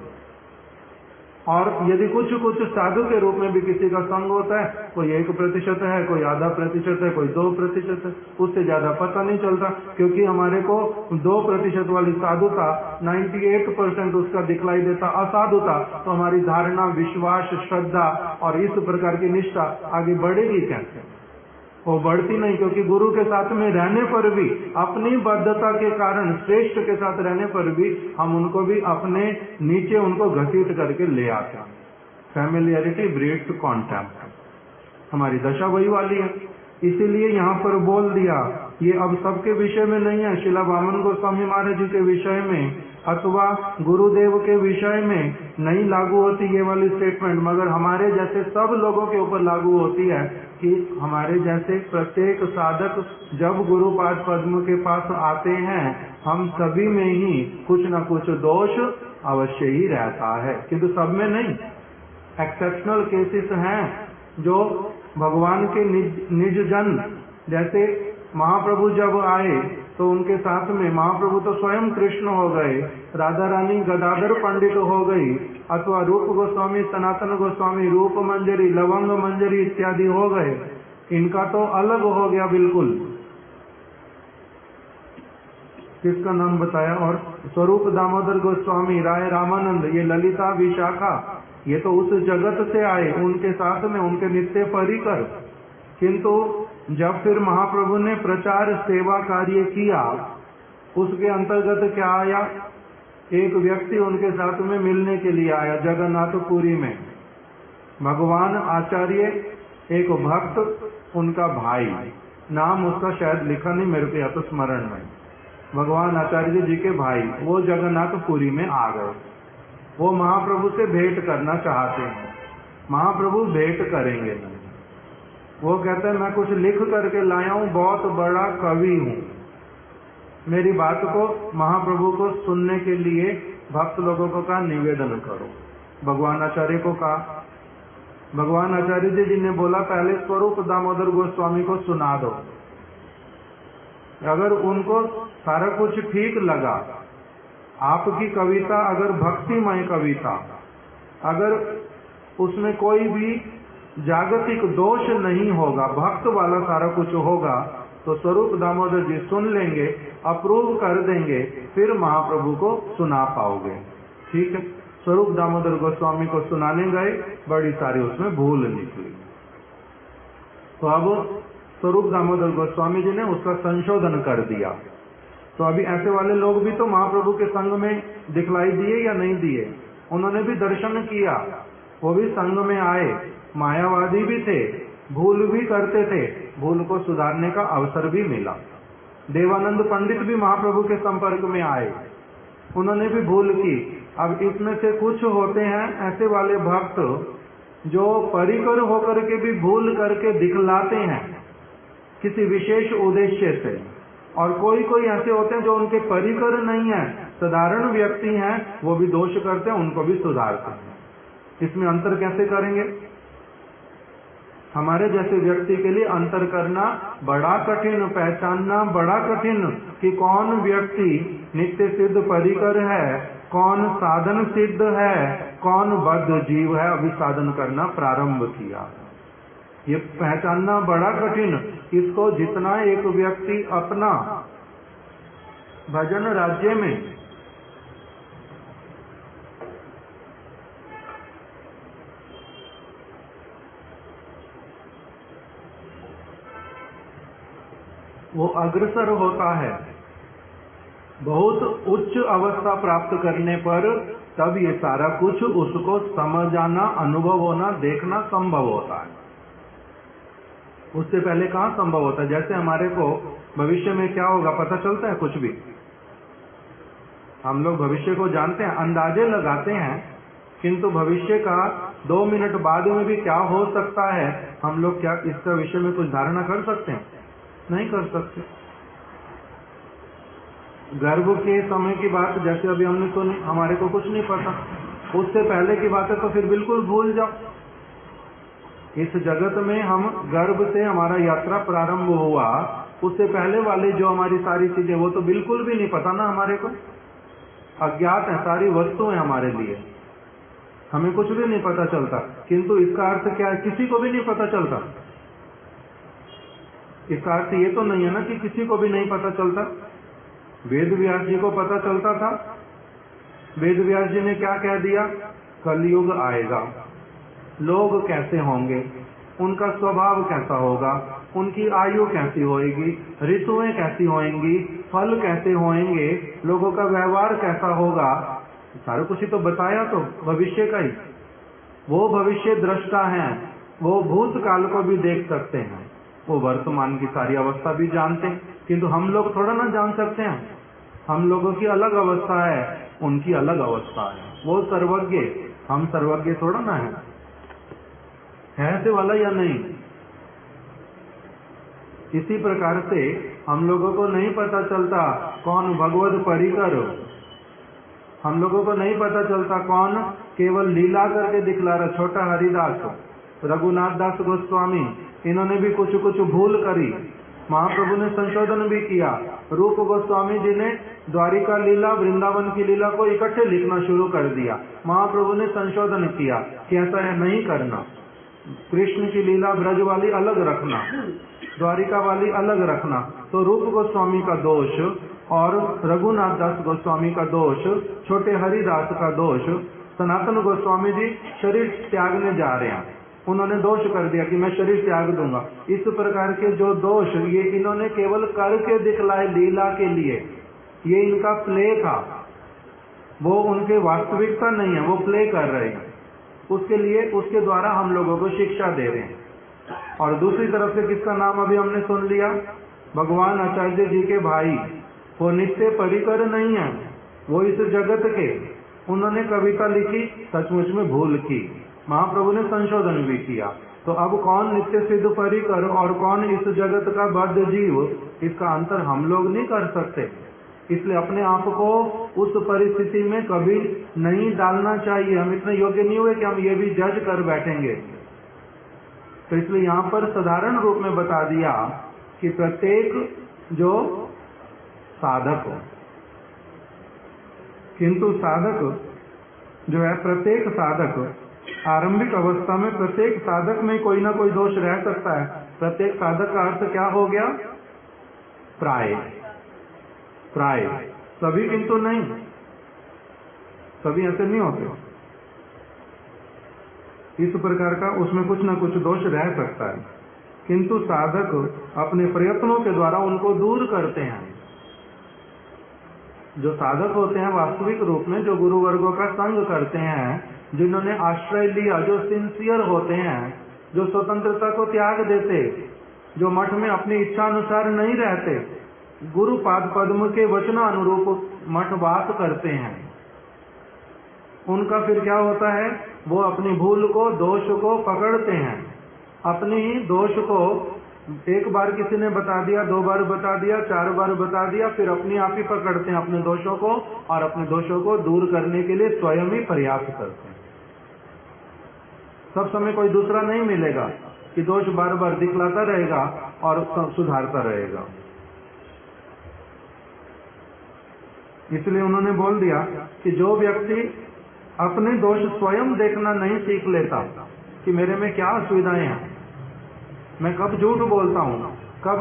और यदि कुछ कुछ साधु के रूप में भी किसी का संग होता है, कोई 1% है, कोई आधा प्रतिशत है, कोई 2% है, उससे ज्यादा पता नहीं चलता। क्योंकि हमारे को 2% वाली साधुता 98% उसका दिखलाई देता असाधुता। तो हमारी धारणा, विश्वास, श्रद्धा और इस प्रकार की निष्ठा आगे बढ़ेगी कैसे? वो बढ़ती नहीं, क्योंकि गुरु के साथ में रहने पर भी, अपनी बद्धता के कारण श्रेष्ठ के साथ रहने पर भी हम उनको भी अपने नीचे उनको घसीट करके ले आते हैं। फैमिलियरिटी ब्रीड्स कॉन्टैक्ट, हमारी दशा वही वाली है। इसीलिए यहाँ पर बोल दिया, ये अब सबके विषय में नहीं है, शिला वामन गोस्वामी महाराज जी के विषय में अथवा गुरुदेव के विषय में नहीं लागू होती ये वाली स्टेटमेंट, मगर हमारे जैसे सब लोगों के ऊपर लागू होती है कि हमारे जैसे प्रत्येक साधक जब गुरुपाद पद्म के पास आते हैं, हम सभी में ही कुछ न कुछ दोष अवश्य ही रहता है, किंतु सब में नहीं। एक्सेप्शनल केसेस हैं जो भगवान के निज जन, जैसे महाप्रभु जब आए तो उनके साथ में महाप्रभु तो स्वयं कृष्ण हो गए, राधा रानी गदाधर पंडित हो गई, अथवा रूप गोस्वामी, सनातन गोस्वामी, रूप मंजरी, लवंग मंजरी इत्यादि हो गए। इनका तो अलग हो गया बिल्कुल। किसका नाम बताया? और स्वरूप दामोदर गोस्वामी, राय रामानंद, ये ललिता विशाखा, ये तो उस जगत से आए, उनके साथ में उनके नित्य परिकर। किंतु जब फिर महाप्रभु ने प्रचार सेवा कार्य किया, उसके अंतर्गत क्या आया? एक व्यक्ति उनके साथ में मिलने के लिए आया जगन्नाथपुरी में, भगवान आचार्य, एक भक्त, उनका भाई, नाम उसका शायद लिखा नहीं मेरे को या तो स्मरण में, भगवान आचार्य जी के भाई, वो जगन्नाथपुरी में आ गए। वो महाप्रभु से भेंट करना चाहते हैं, महाप्रभु भेंट करेंगे नहीं। वो कहते हैं मैं कुछ लिख करके लाया हूं, बहुत बड़ा कवि हूं, मेरी बात को महाप्रभु को सुनने के लिए भक्त लोगों को कहा निवेदन करो। भगवान आचार्य को कहा, भगवान आचार्य जी ने बोला पहले स्वरूप दामोदर गोस्वामी को सुना दो। अगर उनको सारा कुछ ठीक लगा, आपकी कविता अगर भक्तिमय कविता, अगर उसमें कोई भी जागतिक दोष नहीं होगा, भक्त वाला सारा कुछ होगा, तो स्वरूप दामोदर जी सुन लेंगे, अप्रूव कर देंगे, फिर महाप्रभु को सुना पाओगे। ठीक है, स्वरूप दामोदर गोस्वामी को सुनाने गए, बड़ी सारी उसमें भूल निकली। तो अब स्वरूप दामोदर गोस्वामी जी ने उसका संशोधन कर दिया। तो अभी ऐसे वाले लोग भी तो महाप्रभु के संग में दिखलाई दिए या नहीं दिए? उन्होंने भी दर्शन किया, वो भी संग में आए, मायावादी भी थे, भूल भी करते थे, भूल को सुधारने का अवसर भी मिला। देवानंद पंडित भी महाप्रभु के संपर्क में आए, उन्होंने भी भूल की। अब इसमें से कुछ होते हैं ऐसे वाले भक्त जो परिकर होकर के भी भूल करके दिखलाते हैं किसी विशेष उद्देश्य से, और कोई कोई ऐसे होते हैं जो उनके परिकर नहीं है, साधारण व्यक्ति हैं, वो भी दोष करते हैं, उनको भी सुधारते हैं। इसमें अंतर कैसे करेंगे? हमारे जैसे व्यक्ति के लिए अंतर करना बड़ा कठिन, पहचानना बड़ा कठिन कि कौन व्यक्ति नित्य सिद्ध परिकर है कौन साधन सिद्ध है, कौन बद्ध जीव है, अभी साधन करना प्रारंभ किया। ये पहचानना बड़ा कठिन। इसको जितना एक व्यक्ति अपना भजन राज्य में वो अग्रसर होता है, बहुत उच्च अवस्था प्राप्त करने पर तब ये सारा कुछ उसको समझ आना, अनुभव होना, देखना संभव होता है। उससे पहले कहाँ संभव होता है? जैसे हमारे को भविष्य में क्या होगा पता चलता है? कुछ भी हम लोग भविष्य को जानते हैं, अंदाजे लगाते हैं, किंतु भविष्य का 2 मिनट बाद में भी क्या हो सकता है, हम लोग क्या इसका विषय में कुछ धारणा कर सकते हैं? नहीं कर सकते। गर्भ के समय की बात जैसे अभी हमने सुनी, हमारे को कुछ नहीं पता। उससे पहले की बात है तो फिर बिल्कुल भूल जाओ। इस जगत में हम गर्भ से हमारा यात्रा प्रारंभ हुआ, उससे पहले वाले जो हमारी सारी चीजें वो तो बिल्कुल भी नहीं पता ना, हमारे को अज्ञात है, सारी वस्तुएं हमारे लिए, हमें कुछ भी नहीं पता चलता। किंतु इसका अर्थ क्या है? किसी को भी नहीं पता चलता। इसका अर्थ ये तो नहीं है ना कि किसी को भी नहीं पता चलता। वेद व्यास जी को पता चलता था। वेद व्यास जी ने क्या कह दिया? कलयुग आएगा, लोग कैसे होंगे, उनका स्वभाव कैसा होगा, उनकी आयु कैसी होएगी, ऋतुएं कैसी होंगी, फल कैसे होंगे, लोगों का व्यवहार कैसा होगा, सारा कुछ ही तो बताया। तो भविष्य का ही वो भविष्य दृष्टा हैं, वो भूतकाल को भी देख सकते हैं, वो वर्तमान की सारी अवस्था भी जानते हैं। किंतु हम लोग थोड़ा ना जान सकते हैं। हम लोगों की अलग अवस्था है, उनकी अलग अवस्था है। वो सर्वज्ञ, हम सर्वज्ञ थोड़ा ना है ऐसे वाला या नहीं। इसी प्रकार से हम लोगों को नहीं पता चलता कौन भगवत परिकर, हम लोगों को नहीं पता चलता कौन केवल लीला करके दिखला रहा। छोटा हरिदास, रघुनाथ दास गोस्वामी, इन्होंने भी कुछ कुछ भूल करी, महाप्रभु ने संशोधन भी किया। रूप गोस्वामी जी ने द्वारिका लीला, वृंदावन की लीला को इकट्ठे लिखना शुरू कर दिया। महाप्रभु ने संशोधन किया कि ऐसा है नहीं करना, कृष्ण की लीला ब्रज वाली अलग रखना, द्वारिका वाली अलग रखना। तो रूप गोस्वामी का दोष और रघुनाथ दास गोस्वामी का दोष, छोटे हरिदास का दोष, सनातन गोस्वामी जी शरीर त्यागने जा रहे हैं, उन्होंने दोष कर दिया कि मैं शरीर त्याग दूंगा। इस प्रकार के जो दोष ये इन्होंने केवल करके दिखलाए लीला के लिए, ये इनका प्ले था, वो उनके वास्तविकता नहीं है, वो प्ले कर रहे हैं। उसके लिए उसके द्वारा हम लोगों को शिक्षा दे रहे हैं। और दूसरी तरफ से किसका नाम अभी हमने सुन लिया? भगवान आचार्य जी के भाई, वो नित्य परिकर नहीं है, वो इस जगत के, उन्होंने कविता लिखी, सचमुच में भूल की, महाप्रभु ने संशोधन भी किया। तो अब कौन नित्य सिद्ध परिकर और कौन इस जगत का बद्ध जीव, इसका अंतर हम लोग नहीं कर सकते। इसलिए अपने आप को उस परिस्थिति में कभी नहीं डालना चाहिए। हम इतने योग्य नहीं हुए कि हम ये भी जज कर बैठेंगे। तो इसलिए यहाँ पर साधारण रूप में बता दिया कि प्रत्येक जो साधक हो, किंतु साधक जो है, प्रत्येक साधक आरंभिक अवस्था में प्रत्येक साधक में कोई ना कोई दोष रह सकता है। प्रत्येक साधक का अर्थ क्या हो गया? प्राय, प्राय, सभी किंतु नहीं, सभी ऐसे नहीं होते। इस प्रकार का उसमें कुछ ना कुछ दोष रह सकता है, किंतु साधक अपने प्रयत्नों के द्वारा उनको दूर करते हैं। जो साधक होते हैं वास्तविक रूप में, जो गुरु वर्गों का संग करते हैं, जिन्होंने आश्रय लिया, जो सिंसियर होते हैं, जो स्वतंत्रता को त्याग देते, जो मठ में अपनी इच्छा अनुसार नहीं रहते, गुरु पाद पद्म के वचनानुरूप मठ वास करते हैं, उनका फिर क्या होता है? वो अपनी भूल को, दोष को पकड़ते हैं। अपनी ही दोष को एक बार किसी ने बता दिया, 2 बार बता दिया, 4 बार बता दिया, फिर अपने आप ही पकड़ते हैं अपने दोषों को, और अपने दोषों को दूर करने के लिए स्वयं ही प्रयास करते हैं। सब समय कोई दूसरा नहीं मिलेगा कि दोष बार बार दिखलाता रहेगा और सुधारता रहेगा। इसलिए उन्होंने बोल दिया कि जो व्यक्ति अपने दोष स्वयं देखना नहीं सीख लेता कि मेरे में क्या असुविधाएं हैं, मैं कब झूठ बोलता हूँ, कब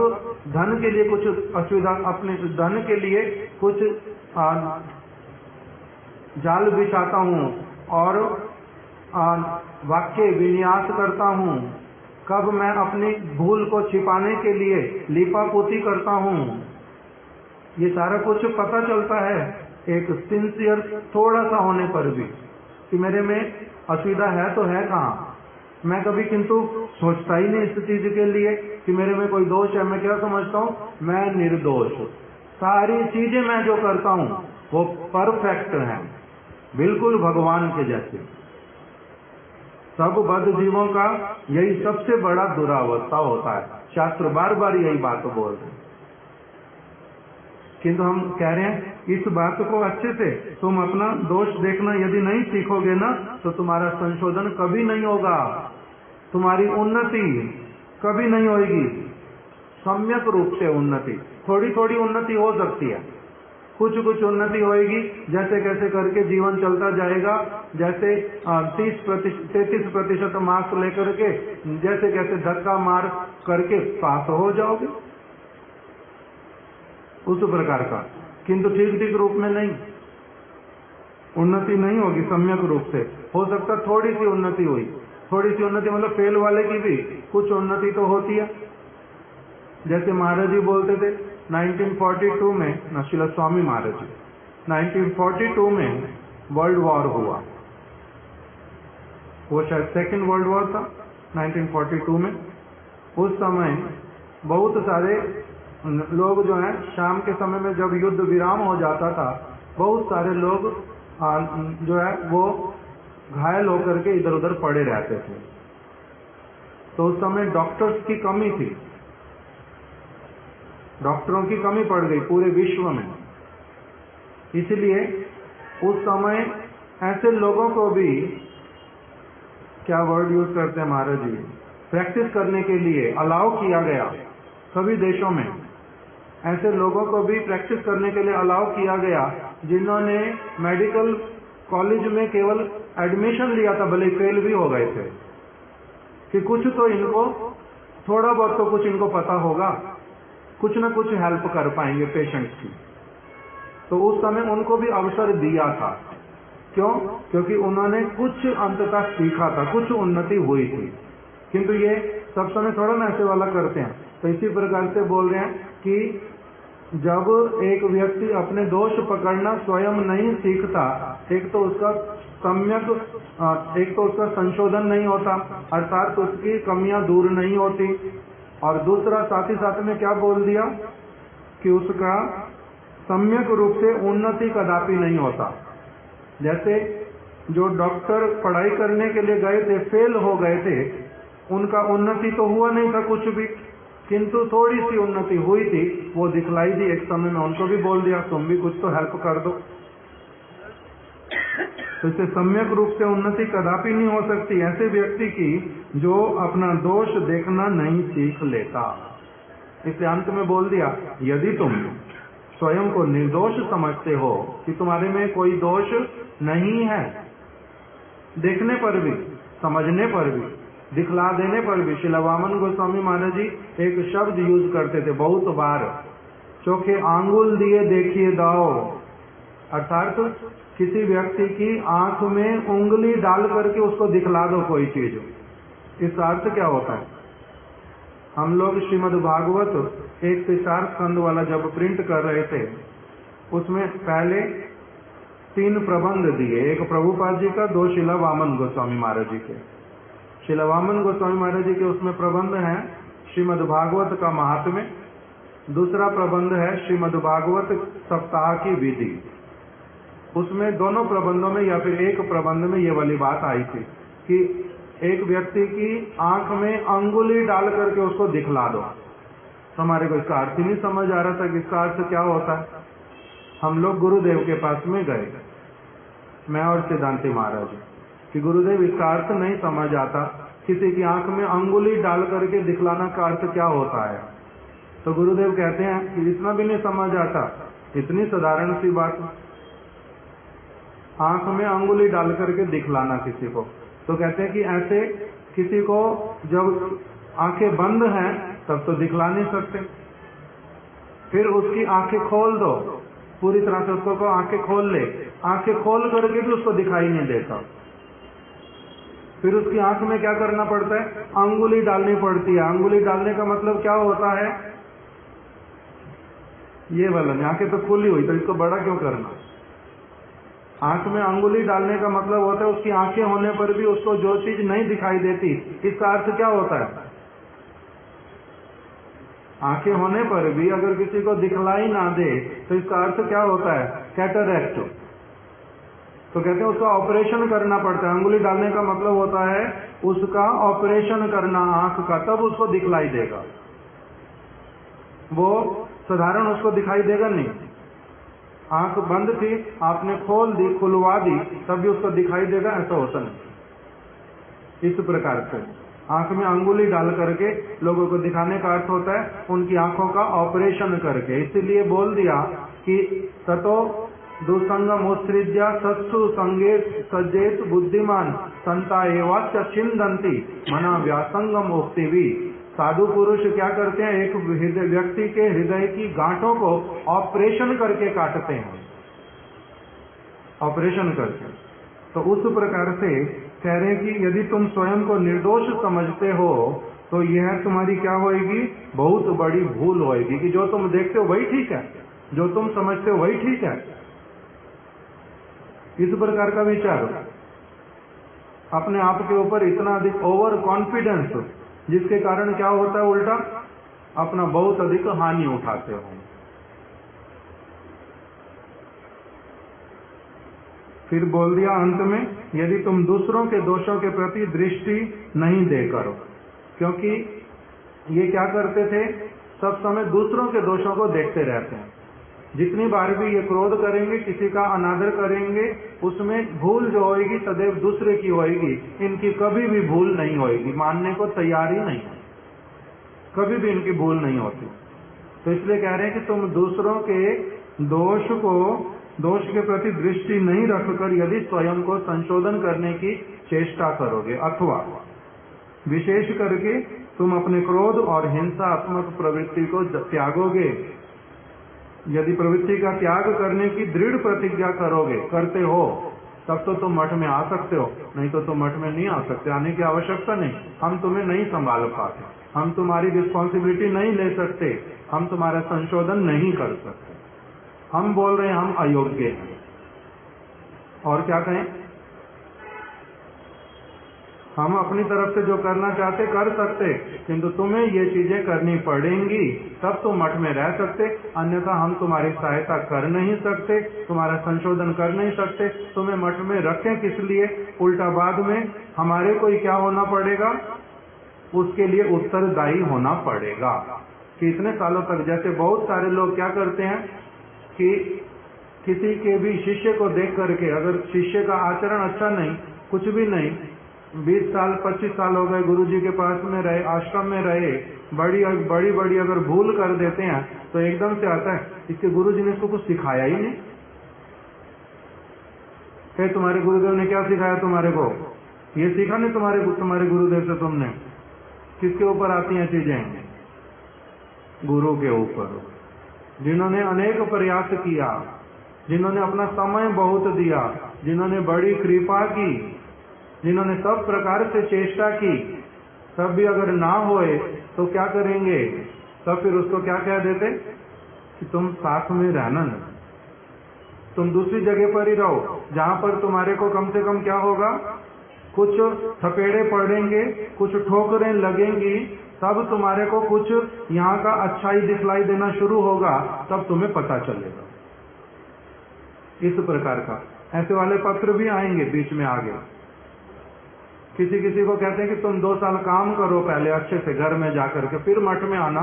धन के लिए कुछ असुविधा, अपने धन के लिए कुछ जाल बिछाता हूँ और वाक्य विन्यास करता हूँ, कब मैं अपनी भूल को छिपाने के लिए लीपापोती करता हूँ, ये सारा कुछ पता चलता है एक सिंसियर थोड़ा सा होने पर भी कि मेरे में असुविधा है तो है कहाँ। मैं कभी किंतु सोचता ही नहीं इस चीज के लिए कि मेरे में कोई दोष है। मैं क्या समझता हूँ, मैं निर्दोष, सारी चीजें मैं जो करता हूँ वो परफेक्ट है, बिल्कुल भगवान के जैसे। सब बद्ध जीवों का यही सबसे बड़ा दुरावस्था होता है। शास्त्र बार बार यही बात बोल रहे हैं, किंतु हम कह रहे हैं इस बात को अच्छे से तुम अपना दोष देखना यदि नहीं सीखोगे ना तो तुम्हारा संशोधन कभी नहीं होगा, तुम्हारी उन्नति कभी नहीं होगी। सम्यक रूप से उन्नति, थोड़ी थोड़ी उन्नति हो सकती है, कुछ कुछ उन्नति होगी, जैसे कैसे करके जीवन चलता जाएगा। जैसे 33% मार्क्स लेकर के जैसे कैसे धक्का मार करके पास हो जाओगे, उस प्रकार का। किंतु ठीक ठीक रूप में नहीं, उन्नति नहीं होगी सम्यक रूप से। हो सकता थोड़ी सी उन्नति हुई, थोड़ी सी उन्नति मतलब फेल वाले की भी कुछ उन्नति तो होती है। जैसे महाराज जी बोलते थे 1942 में, श्रील स्वामी महाराज जी 1942 में वर्ल्ड वॉर हुआ, वो शायद सेकेंड वर्ल्ड वॉर था 1942 में। उस समय बहुत सारे लोग जो हैं, शाम के समय में जब युद्ध विराम हो जाता था, बहुत सारे लोग जो है वो घायल होकर के इधर उधर पड़े रहते थे। तो उस समय डॉक्टर्स की कमी थी, डॉक्टरों की कमी पड़ गई पूरे विश्व में। इसलिए उस समय ऐसे लोगों को भी, क्या वर्ड यूज करते हैं महाराज जी, प्रैक्टिस करने के लिए अलाउ किया गया। सभी देशों में ऐसे लोगों को भी प्रैक्टिस करने के लिए अलाउ किया गया जिन्होंने मेडिकल कॉलेज में केवल एडमिशन लिया था, भले फेल भी हो गए थे, कि कुछ तो इनको थोड़ा बहुत तो कुछ इनको पता होगा, कुछ ना कुछ हेल्प कर पाएंगे पेशेंट्स की। तो उस समय उनको भी अवसर दिया था। क्यों? क्योंकि उन्होंने कुछ अंततः सीखा था, कुछ उन्नति हुई थी। किंतु ये सब समय थोड़ा ना ऐसे वाला करते हैं। तो इसी प्रकार से बोल रहे हैं कि जब एक व्यक्ति अपने दोष पकड़ना स्वयं नहीं सीखता, एक तो उसका सम्यक, एक तो उसका संशोधन नहीं होता, अर्थात उसकी कमियां दूर नहीं होती, और दूसरा साथ ही साथ में क्या बोल दिया कि उसका सम्यक रूप से उन्नति कदापि नहीं होता। जैसे जो डॉक्टर पढ़ाई करने के लिए गए थे, फेल हो गए थे, उनका उन्नति तो हुआ नहीं था कुछ भी, किंतु थोड़ी सी उन्नति हुई थी, वो दिखलाई दी एक समय में। उनको भी बोल दिया तुम भी कुछ तो हेल्प कर दो। तो इससे सम्यक रूप से उन्नति कदापि नहीं हो सकती ऐसे व्यक्ति की जो अपना दोष देखना नहीं सीख लेता। इसलिए अंत में बोल दिया, यदि तुम स्वयं को निर्दोष समझते हो कि तुम्हारे में कोई दोष नहीं है, देखने पर भी, समझने पर भी, दिखला देने पर भी। श्रील वामन गोस्वामी महाराज जी एक शब्द यूज करते थे बहुत बार, चोखे आंगुल दिए देखिए दाओ, अर्थात किसी व्यक्ति की आंख में उंगली डाल करके उसको दिखला दो कोई चीज। इसका अर्थ क्या होता है? हम लोग श्रीमद् भागवत 1 से 4 स्कंद वाला जब प्रिंट कर रहे थे, उसमें पहले 3 प्रबंध दिए, एक प्रभुपाद जी का, 2 श्रील वामन गोस्वामी महाराज जी के। श्रील वामन गोस्वामी महाराज जी के उसमें प्रबंध है श्रीमद् भागवत का महात्म्य, दूसरा प्रबंध है श्रीमद् भागवत सप्ताह की विधि। उसमें दोनों प्रबंधों में या फिर एक प्रबंध में ये वाली बात आई थी कि एक व्यक्ति की आंख में अंगुली डाल करके उसको दिखला दो। हमारे को इसका अर्थ ही नहीं समझ आ रहा था कि इसका अर्थ क्या होता है। हम लोग गुरुदेव के पास में गए, मैं और सिद्धांति महाराज, कि गुरुदेव इसका अर्थ नहीं समझ आता, किसी की आंख में अंगुली डाल करके दिखलाना का अर्थ क्या होता है। तो गुरुदेव कहते हैं कि इतना भी नहीं समझ आता इतनी साधारण सी बात। आंख में अंगुली डाल करके दिखलाना किसी को, तो कहते हैं कि ऐसे किसी को जब आंखें बंद हैं तब तो दिखला नहीं सकते, फिर उसकी आंखें खोल दो, पूरी तरह से उसको आंखें खोल ले, आंखें खोल करके भी उसको दिखाई नहीं देता, फिर उसकी आंख में क्या करना पड़ता है, अंगुली डालनी पड़ती है। अंगुली डालने का मतलब क्या होता है, ये वाला नहीं, आंखें तो खुली हुई तो इसको बड़ा क्यों करना। आंख में अंगुली डालने का मतलब होता है उसकी आंखें होने पर भी उसको जो चीज नहीं दिखाई देती, इसका अर्थ क्या होता है, आंखें होने पर भी अगर किसी को दिखलाई ना दे तो इसका अर्थ क्या होता है, कैटरैक्ट। तो कहते हैं उसका ऑपरेशन करना पड़ता है। अंगुली डालने का मतलब होता है उसका ऑपरेशन करना आंख का, तब उसको दिखलाई देगा, वो साधारण उसको दिखाई देगा नहीं। आंख बंद थी, आपने खोल दी, खुलवा दी, तब भी उसको दिखाई देगा, ऐसा होता नहीं। इस प्रकार से आंख में अंगुली डाल करके लोगों को दिखाने का अर्थ होता है उनकी आंखों का ऑपरेशन करके। इसीलिए बोल दिया कि ततो दुसंगमोत्सृज्य सत्सु संगे सज्जेत बुद्धिमान संता एवाच छिंदंती मना व्यासंगम उक्तिवी। साधु पुरुष क्या करते हैं, एक व्यक्ति के हृदय की गांठों को ऑपरेशन करके काटते हैं, ऑपरेशन करके। तो उस प्रकार से कह रहे हैं कि यदि तुम स्वयं को निर्दोष समझते हो तो यह तुम्हारी क्या होगी, बहुत बड़ी भूल होगी कि जो तुम देखते हो वही ठीक है, जो तुम समझते हो वही ठीक है। इस प्रकार का विचार, अपने आप के ऊपर इतना अधिक ओवर कॉन्फिडेंस, जिसके कारण क्या होता है, उल्टा अपना बहुत अधिक हानि उठाते हो। फिर बोल दिया अंत में, यदि तुम दूसरों के दोषों के प्रति दृष्टि नहीं देकर, क्योंकि ये क्या करते थे, सब समय दूसरों के दोषों को देखते रहते हैं। जितनी बार भी ये क्रोध करेंगे, किसी का अनादर करेंगे, उसमें भूल जो होगी सदैव दूसरे की होगी, इनकी कभी भी भूल नहीं होगी, मानने को तैयार ही नहीं, कभी भी इनकी भूल नहीं होती। तो इसलिए कह रहे हैं कि तुम दूसरों के दोष के प्रति दृष्टि नहीं रखकर यदि स्वयं को संशोधन करने की चेष्टा करोगे, अथवा विशेष करके तुम अपने क्रोध और हिंसात्मक प्रवृत्ति को त्यागोगे, यदि प्रवृत्ति का त्याग करने की दृढ़ प्रतिज्ञा करोगे, करते हो, तब तो तुम मठ में आ सकते हो, नहीं तो तुम मठ में नहीं आ सकते, आने की आवश्यकता नहीं। हम तुम्हें नहीं संभाल पाते, हम तुम्हारी रिस्पॉन्सिबिलिटी नहीं ले सकते, हम तुम्हारा संशोधन नहीं कर सकते। हम बोल रहे हैं हम अयोग्य हैं, और क्या कहें, हम अपनी तरफ से जो करना चाहते कर सकते, किंतु तुम्हें ये चीजें करनी पड़ेंगी, तब तुम मठ में रह सकते, अन्यथा हम तुम्हारी सहायता कर नहीं सकते, तुम्हारा संशोधन कर नहीं सकते। तुम्हें मठ में रखें किस लिए, उल्टा बाद में हमारे को क्या होना पड़ेगा, उसके लिए उत्तरदायी होना पड़ेगा। कि इतने सालों तक, जैसे बहुत सारे लोग क्या करते हैं कि किसी के भी शिष्य को देख करके, अगर शिष्य का आचरण अच्छा नहीं, कुछ भी नहीं, 20 साल 25 साल हो गए गुरुजी के पास में रहे, आश्रम में रहे, बड़ी अगर भूल कर देते हैं तो एकदम से आता है इसके गुरुजी ने इसको कुछ सिखाया ही नहीं। तुम्हारे गुरुदेव ने क्या सिखाया तुम्हारे को, ये सीखा नहीं तुम्हारे गुरुदेव से तुमने। किसके ऊपर आती हैं चीजें, गुरु के ऊपर, जिन्होंने अनेक प्रयास किया, जिन्होंने अपना समय बहुत दिया, जिन्होंने बड़ी कृपा की, जिन्होंने सब प्रकार से चेष्टा की, तब भी अगर ना होए तो क्या करेंगे, तब फिर उसको क्या कह देते कि तुम साथ में रहना नहीं, तुम दूसरी जगह पर ही रहो, जहां पर तुम्हारे को कम से कम क्या होगा, कुछ थपेड़े पड़ेंगे, कुछ ठोकरें लगेंगी, तब तुम्हारे को कुछ यहाँ का अच्छाई दिखलाई देना शुरू होगा, तब तुम्हें पता चलेगा। इस प्रकार का ऐसे वाले पत्र भी आएंगे बीच में आगे। किसी किसी को कहते हैं कि तुम 2 साल काम करो पहले अच्छे से घर में जाकर के, फिर मठ में आना।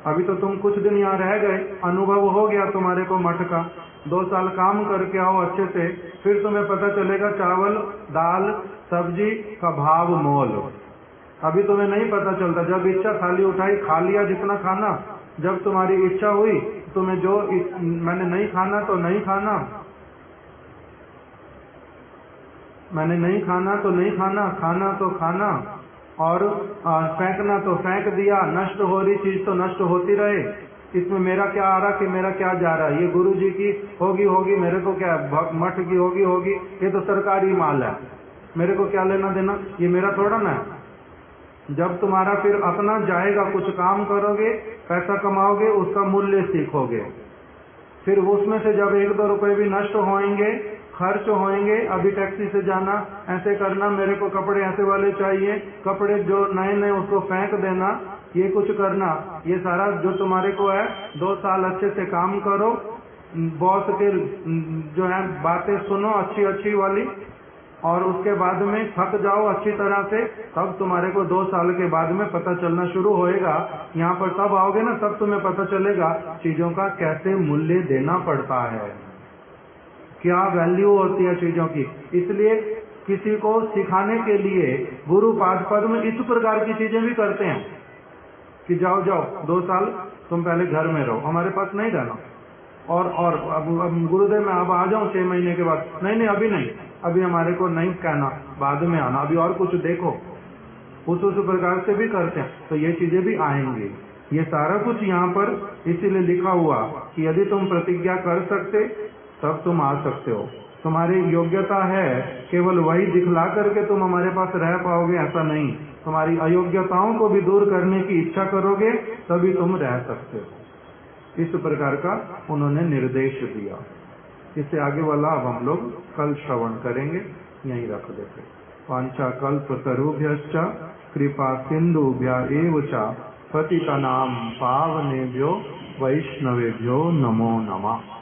अभी तो तुम कुछ दिन यहाँ रह गए, अनुभव हो गया तुम्हारे को मठ का, 2 साल काम करके आओ अच्छे से, फिर तुम्हें पता चलेगा चावल दाल सब्जी का भाव मोल। अभी तुम्हें नहीं पता चलता, जब इच्छा थाली उठाई खा लिया जितना खाना, जब तुम्हारी इच्छा हुई तुम्हें जो मैंने नहीं खाना तो नहीं खाना, मैंने नहीं खाना तो नहीं खाना, खाना तो खाना, और फेंकना तो फेंक दिया। नष्ट हो रही चीज तो नष्ट होती रहे, इसमें मेरा क्या आ रहा कि मेरा क्या जा रहा है। ये गुरु जी की होगी, मेरे को क्या, मठ की होगी, ये तो सरकारी माल है, मेरे को क्या लेना देना, ये मेरा थोड़ा ना है। जब तुम्हारा फिर अपना जाएगा, कुछ काम करोगे, पैसा कमाओगे, उसका मूल्य सीखोगे, फिर उसमें से जब 1-2 रुपए भी नष्ट होंगे, खर्च होंगे, अभी टैक्सी से जाना, ऐसे करना, मेरे को कपड़े ऐसे वाले चाहिए, कपड़े जो नए नए उसको फेंक देना, ये कुछ करना, ये सारा जो तुम्हारे को है, 2 साल अच्छे से काम करो, बॉस के जो है बातें सुनो अच्छी अच्छी वाली, और उसके बाद में थक जाओ अच्छी तरह से, तब तुम्हारे को 2 साल के बाद में पता चलना शुरू होएगा। यहाँ पर तब आओगे ना, तब तुम्हें पता चलेगा चीजों का कैसे मूल्य देना पड़ता है, क्या वैल्यू होती है चीजों की। इसलिए किसी को सिखाने के लिए गुरु पाद पद में इस प्रकार की चीजें भी करते हैं कि जाओ 2 साल तुम पहले घर में रहो, हमारे पास नहीं रहना, और अब गुरुदेव मैं अब आ जाऊं 6 महीने के बाद, नहीं अभी नहीं, अभी हमारे को नहीं कहना, बाद में आना, अभी और कुछ देखो, उस प्रकार से भी करते हैं। तो ये चीजें भी आएंगी। ये सारा कुछ यहाँ पर इसीलिए लिखा हुआ कि यदि तुम प्रतिज्ञा कर सकते तब तुम आ सकते हो, तुम्हारी योग्यता है, केवल वही दिखला करके तुम हमारे पास रह पाओगे ऐसा नहीं, तुम्हारी अयोग्यताओं को भी दूर करने की इच्छा करोगे तभी तुम रह सकते हो। इस प्रकार का उन्होंने निर्देश दिया। इससे आगे वाला अब हम लोग कल श्रवण करेंगे, यहीं रख देते। वांछा कल्पतरुभ्यश्च कृपा सिंधुभ्य एव च पतितानां पावनेभ्यो वैष्णवेभ्यो नमो नमः।